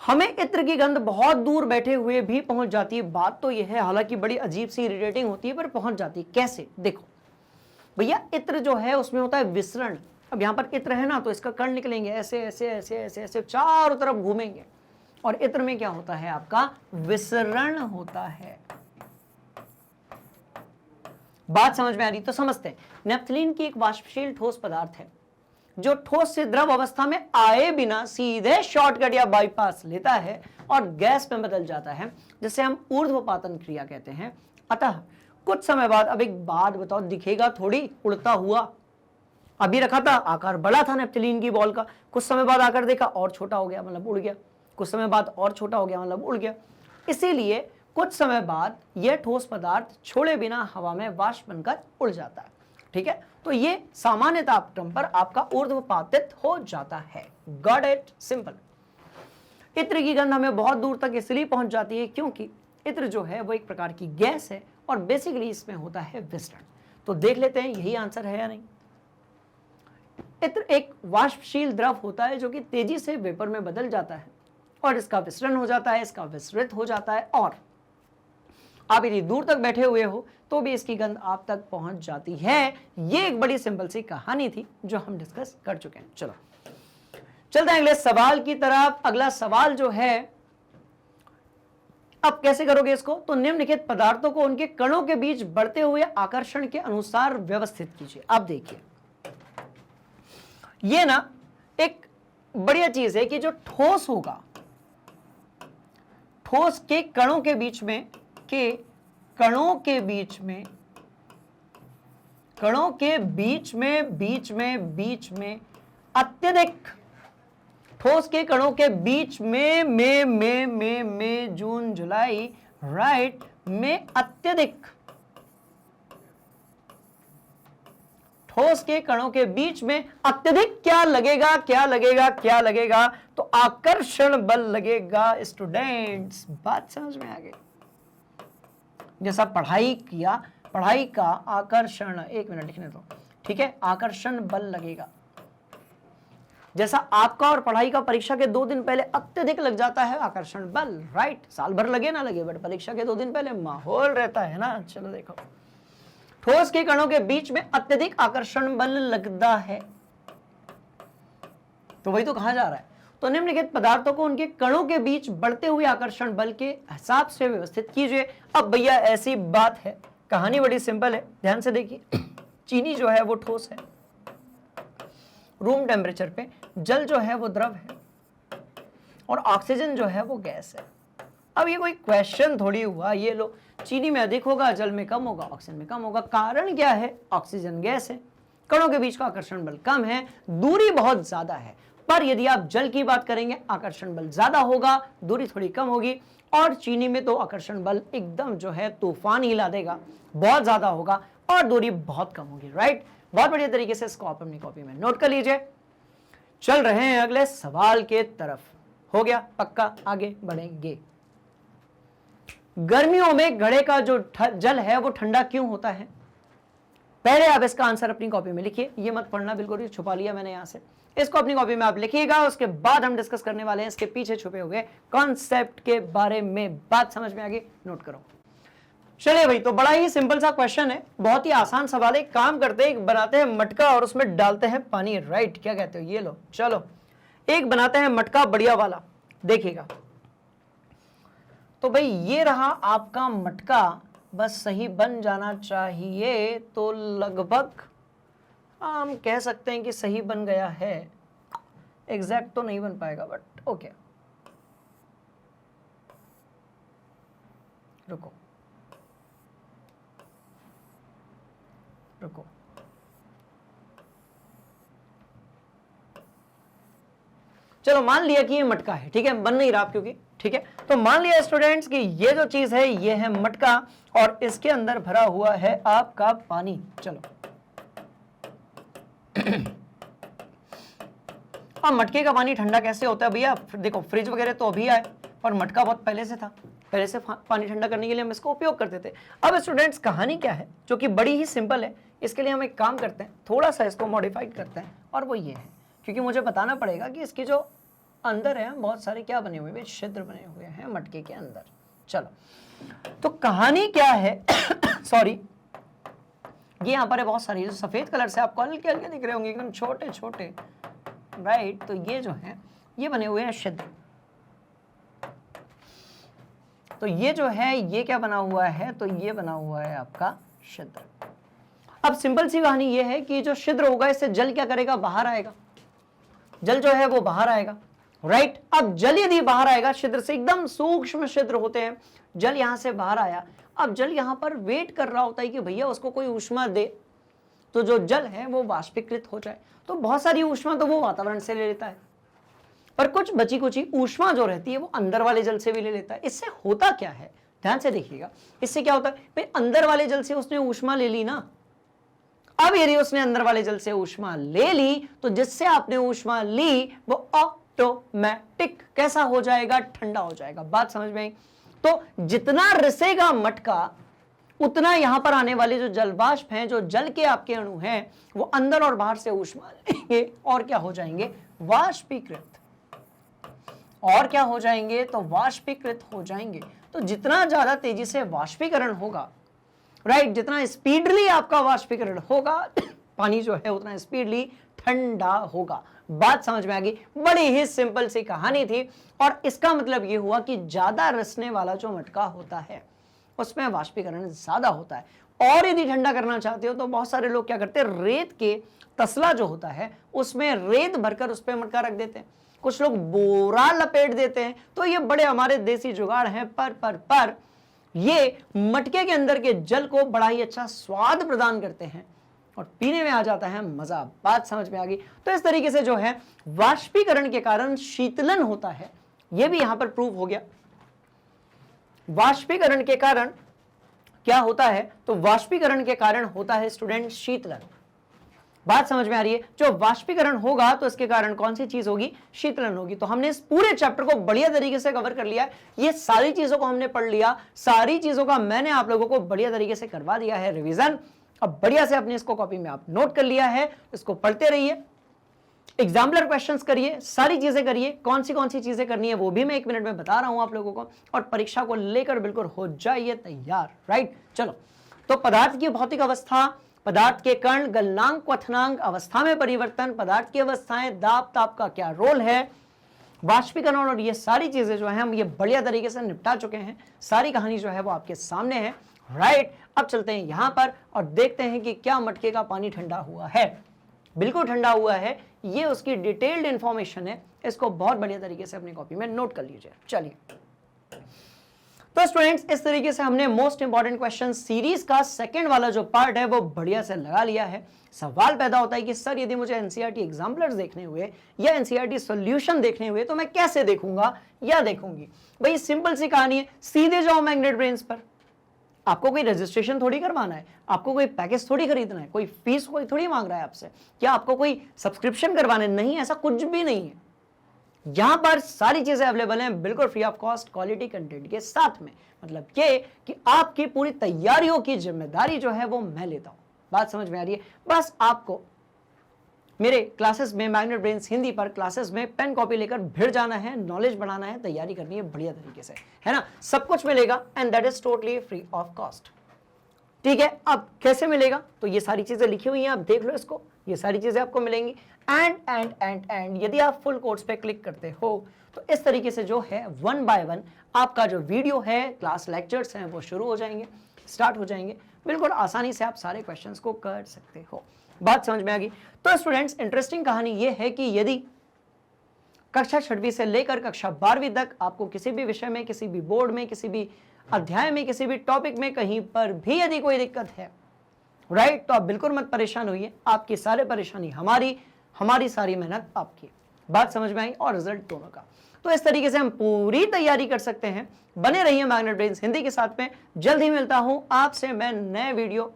हमें इत्र की गंध बहुत दूर बैठे हुए भी पहुंच जाती है। बात तो यह है, हालांकि बड़ी अजीब सी इरिटेटिंग होती है, पर पहुंच जाती है। कैसे? देखो भैया, इत्र जो है उसमें होता है विसरण। अब यहां पर इत्र है ना, तो इसका कण निकलेंगे ऐसे ऐसे ऐसे ऐसे ऐसे चारों तरफ घूमेंगे, और इत्र में क्या होता है? आपका विसरण होता है। बात समझ में आ रही? तो समझते हैं। नैप्थलीन की एक वाष्पशील ठोस पदार्थ है जो ठोस से द्रव अवस्था में आए बिना सीधे शॉर्टकट या बाईपास लेता है और गैस में बदल जाता है, जिसे हम ऊर्ध्वपातन क्रिया कहते हैं। अतः कुछ समय बाद, अब एक बात बताओ, दिखेगा थोड़ी उड़ता हुआ। अभी रखा था, आकार बड़ा था नैप्थलीन की बॉल का, कुछ समय बाद आकर देखा और छोटा हो गया, मतलब उड़ गया। कुछ समय बाद और छोटा हो गया, मतलब उड़ गया। इसीलिए कुछ समय बाद यह ठोस पदार्थ छोड़े बिना हवा में वाष्प बनकर उड़ जाता है, ठीक है। तो ये सामान्य तापक्रम पर आपका ऊर्ध्वपातित हो जाता है। Got it? सिंपल। इत्र की गंध हमें बहुत दूर तक इसलिए पहुंच जाती है क्योंकि इत्र जो है वो एक प्रकार की गैस है और बेसिकली इसमें होता है विसरण। तो देख लेते हैं यही आंसर है या नहीं। इत्र एक वाष्पशील द्रव होता है जो कि तेजी से वेपर में बदल जाता है और इसका विसरण हो जाता है, इसका विसरित हो जाता है, और आप यदि दूर तक बैठे हुए हो तो भी इसकी गंध आप तक पहुंच जाती है। ये एक बड़ी सिंपल सी कहानी थी जो हम डिस्कस कर चुके हैं। चलो चलते हैं अगले सवाल की तरफ। अगला सवाल जो है, अब कैसे करोगे इसको? तो निम्नलिखित पदार्थों को उनके कणों के बीच बढ़ते हुए आकर्षण के अनुसार व्यवस्थित कीजिए। अब देखिए, ये ना एक बढ़िया चीज है कि जो ठोस होगा, ठोस के कणों के बीच में, के कणों के बीच में, कणों के बीच में अत्यधिक, ठोस के कणों के बीच में मई जून जुलाई, राइट, में अत्यधिक, ठोस के कणों के बीच में अत्यधिक क्या लगेगा? क्या लगेगा? क्या लगेगा? तो आकर्षण बल लगेगा स्टूडेंट्स। बात समझ में आ गई? जैसा पढ़ाई किया, पढ़ाई का आकर्षण, एक मिनट लिखने दो, ठीक है, आकर्षण बल लगेगा। जैसा आपका और पढ़ाई का परीक्षा के 2 दिन पहले अत्यधिक लग जाता है आकर्षण बल, राइट। साल भर लगे ना लगे, बट परीक्षा के 2 दिन पहले माहौल रहता है ना। चलो देखो, ठोस के कणों के बीच में अत्यधिक आकर्षण बल लगता है, तो वही तो कहा जा रहा है। तो निम्नलिखित पदार्थों को उनके कणों के बीच बढ़ते हुए आकर्षण बल के हिसाब से व्यवस्थित कीजिए। अब भैया ऐसी बात है, कहानी बड़ी सिंपल है, ध्यान से देखिए। चीनी जो है वो ठोस है, रूम टेम्परेचर पे, जल जो है वो द्रव है, और ऑक्सीजन जो है वो गैस है। अब ये कोई क्वेश्चन थोड़ी हुआ, ये लो चीनी में अधिक होगा, जल में कम होगा, ऑक्सीजन में कम होगा। कारण क्या है? ऑक्सीजन गैस है, कणों के बीच का आकर्षण बल कम है, दूरी बहुत ज्यादा है। पर यदि आप जल की बात करेंगे, आकर्षण बल ज्यादा होगा, दूरी थोड़ी कम होगी। और चीनी में तो आकर्षण बल एकदम जो है तूफान हिला देगा, बहुत ज्यादा होगा, और दूरी बहुत कम होगी, राइट। बहुत बढ़िया तरीके से इसको आप अपनी कॉपी में नोट कर लीजिए। चल रहे हैं अगले सवाल के तरफ। हो गया? पक्का? आगे बढ़ेंगे। गर्मियों में घड़े का जो जल है वो ठंडा क्यों होता है? पहले आप इसका आंसर अपनी कॉपी में लिखिए, ये मत पढ़ना बिल्कुल ही, छुपा लिया मैंने यहां से। इसको अपनी कॉपी में आप लिखिएगा, उसके बाद हम डिस्कस करने वाले हैं इसके पीछे छुपे हुए कॉन्सेप्ट के बारे में। बात समझ में आ गई? नोट करो। चलिए भाई, तो बड़ा ही सिंपल सा क्वेश्चन है, बहुत ही आसान सवाल है। काम करते हैं, बनाते हैं मटका और उसमें डालते हैं पानी, राइट? क्या कहते हो? ये लो, चलो एक बनाते हैं मटका बढ़िया वाला, देखिएगा। तो भाई ये रहा आपका मटका, बस सही बन जाना चाहिए। तो लगभग हम कह सकते हैं कि सही बन गया है। एग्जैक्ट तो नहीं बन पाएगा, बट ओके। रुको रुको, चलो मान लिया कि ये मटका है, ठीक है, बन नहीं रहा क्योंकि, ठीक है। तो मान लिया स्टूडेंट्स कि ये जो चीज है ये है मटका और इसके अंदर भरा हुआ है आपका पानी। चलो अब मटके का पानी ठंडा कैसे होता है भैया? देखो फ्रिज वगैरह तो अभी आए और मटका बहुत पहले से था, पहले से पानी ठंडा करने के लिए हम इसको उपयोग करते थे। अब स्टूडेंट्स कहानी क्या है, जो कि बड़ी ही सिंपल है। इसके लिए हम एक काम करते हैं, थोड़ा सा इसको मॉडिफाइड करते हैं, और वो ये है, क्योंकि मुझे बताना पड़ेगा कि इसकी जो अंदर है बहुत सारे क्या बने हुए हैं, छिद्र बने हुए हैं मटके के अंदर। चलो तो कहानी क्या है सॉरी, ये यहाँ पर है बहुत सारी, जो सफेद कलर से आपको हल्के हल्के दिख रहे होंगे, एकदम छोटे छोटे, राइट? तो ये जो है ये बने हुए हैं छिद्र। तो ये जो है ये क्या बना हुआ है? तो ये बना हुआ है आपका छिद्र। अब सिंपल सी कहानी ये है कि जो छिद्र होगा इससे जल क्या करेगा? बाहर आएगा। जल जो है वो बाहर आएगा, राइट? अब जल यदि बाहर आएगा, छिद्र से एकदम सूक्ष्म छिद्र होते हैं, जल यहां से बाहर आया। अब जल यहां पर वेट कर रहा होता है कि भैया उसको कोई ऊष्मा दे, तो जो जल है वो वाष्पीकृत हो जाए। तो बहुत सारी ऊष्मा तो वो वातावरण से ले लेता है, पर कुछ बची कुची ऊष्मा जो रहती है वो अंदर वाले जल से भी ले लेता है। इससे होता क्या है, ध्यान से देखिएगा। इससे क्या होता है भाई, अंदर वाले जल से उसने ऊष्मा ले ली ना। अब यदि उसने अंदर वाले जल से ऊष्मा ले ली, तो जिससे आपने ऊष्मा ली वो ऑटोमेटिक कैसा हो जाएगा? ठंडा हो जाएगा। बात समझ में आई? तो जितना रिसेगा मटका, उतना यहां पर आने वाले जो जलवाष्प हैं, जो जल के आपके अणु हैं, वो अंदर और बाहर से ऊष्मा लेंगे और क्या हो जाएंगे? वाष्पीकृत। और क्या हो जाएंगे? तो वाष्पीकृत हो जाएंगे। तो जितना ज्यादा तेजी से वाष्पीकरण होगा, राइट, जितना स्पीडली आपका वाष्पीकरण होगा, पानी जो है उतना स्पीडली ठंडा होगा। बात समझ में आ गई? बड़ी ही सिंपल सी कहानी थी, और इसका मतलब ये हुआ कि ज्यादा रिसने वाला जो मटका होता है उसमें वाष्पीकरण ज्यादा होता है। और यदि ठंडा करना चाहते हो तो बहुत सारे लोग क्या करते हैं, रेत के तसला जो होता है उसमें रेत भरकर उस पर मटका रख देते हैं, कुछ लोग बोरा लपेट देते हैं। तो ये बड़े हमारे देसी जुगाड़ हैं, पर ये मटके के अंदर के जल को बड़ा ही अच्छा स्वाद प्रदान करते हैं और पीने में आ जाता है मजा। बात समझ में आ गई? तो इस तरीके से जो है वाष्पीकरण के कारण शीतलन होता है, यह भी यहां पर प्रूव हो गया। वाष्पीकरण के कारण क्या होता है? तो वाष्पीकरण के कारण होता है स्टूडेंट शीतलन। बात समझ में आ रही है? जो वाष्पीकरण होगा तो इसके कारण कौन सी चीज होगी? शीतलन होगी। तो हमने इस पूरे चैप्टर को बढ़िया तरीके से कवर कर लिया है। ये सारी चीजों को हमने पढ़ लिया, सारी चीजों का मैंने आप लोगों को बढ़िया तरीके से करवा दिया है रिवीजन। अब बढ़िया से अपने इसको कॉपी में आप नोट कर लिया है, इसको पढ़ते रहिए, एग्जाम्पलर क्वेश्चंस करिए, सारी चीजें करिए। कौन सी चीजें करनी है वो भी मैं 1 मिनट में बता रहा हूं आप लोगों को, और परीक्षा को लेकर बिल्कुल हो जाइए तैयार, राइट? चलो, तो पदार्थ की भौतिक अवस्था, पदार्थ के कण, गलनांक, क्वथनांक, अवस्था में परिवर्तन, पदार्थ की अवस्थाएं, दाब ताप का क्या रोल है, वाष्पीकरण, और ये सारी चीजें जो है हम ये बढ़िया तरीके से निपटा चुके हैं। सारी कहानी जो है वो आपके सामने है, राइट? अब चलते हैं यहां पर और देखते हैं कि क्या मटके का पानी ठंडा हुआ है। बिल्कुल ठंडा हुआ है, ये उसकी डिटेल्ड इंफॉर्मेशन है। इसको बहुत बढ़िया तरीके से अपनी कॉपी में नोट कर लीजिए। चलिए, तो स्टूडेंट्स इस तरीके से हमने मोस्ट इंपॉर्टेंट क्वेश्चन सीरीज का सेकंड वाला जो पार्ट है वो बढ़िया से लगा लिया है। सवाल पैदा होता है कि सर यदि मुझे एनसीईआरटी एग्जाम्पलर्स देखने हुए या एनसीईआरटी सॉल्यूशन देखने हुए तो मैं कैसे देखूंगा या देखूंगी? भाई सिंपल सी कहानी है, सीधे जाओ मैग्नेट ब्रेन्स पर। आपको कोई रजिस्ट्रेशन थोड़ी करवाना है, आपको कोई पैकेज थोड़ी खरीदना है, कोई फीस कोई थोड़ी मांग रहा है आपसे, क्या आपको कोई सब्सक्रिप्शन करवाना है? नहीं, ऐसा कुछ भी नहीं है। यहां पर सारी चीजें अवेलेबल हैं बिल्कुल free of cost, quality content के साथ में। मतलब ये कि आपकी पूरी तैयारियों की जिम्मेदारी जो है वो मैं लेता हूं। बात समझ में आ रही है? बस आपको मेरे क्लासेस में, मैग्नेट ब्रेन्स हिंदी पर क्लासेस में पेन कॉपी लेकर भिड़ जाना है, नॉलेज बढ़ाना है, तैयारी करनी है बढ़िया तरीके से, है ना। सब कुछ मिलेगा and that is totally free of cost. ठीक है, अब कैसे मिलेगा? तो ये सारी चीजें लिखी हुई हैं, आप देख लो इसको, ये सारी चीजें आपको मिलेंगी। एंड यदि आप फुल कोर्स पे क्लिक करते हो तो इस तरीके से जो है 1 बाय 1 आपका जो वीडियो है, क्लास लेक्चर्स हैं वो शुरू हो जाएंगे, स्टार्ट हो जाएंगे। बिल्कुल आसानी से आप सारे क्वेश्चंस को कर सकते हो। बात समझ में आ गई? तो स्टूडेंट्स, इंटरेस्टिंग कहानी ये है कि यदि कक्षा 6वीं से लेकर कक्षा 12वीं तक आपको किसी भी विषय में, किसी भी बोर्ड में, किसी भी अध्याय में, किसी भी टॉपिक में कहीं पर भी यदि कोई दिक्कत है, राइट, तो आप बिल्कुल मत परेशान होइए। आपकी सारी परेशानी हमारी सारी मेहनत आपकी। बात समझ में आई? और रिजल्ट दोनों का। तो इस तरीके से हम पूरी तैयारी कर सकते हैं। बने रहिए मैग्नेट ब्रेन्स हिंदी के साथ में। जल्द ही मिलता हूं आपसे मैं नए वीडियो,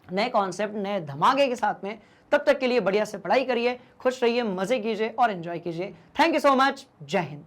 नए कॉन्सेप्ट, नए धमाके के साथ में। तब तक के लिए बढ़िया से पढ़ाई करिए, खुश रहिए, मजे कीजिए और एंजॉय कीजिए। Thank you so much. जय हिंद।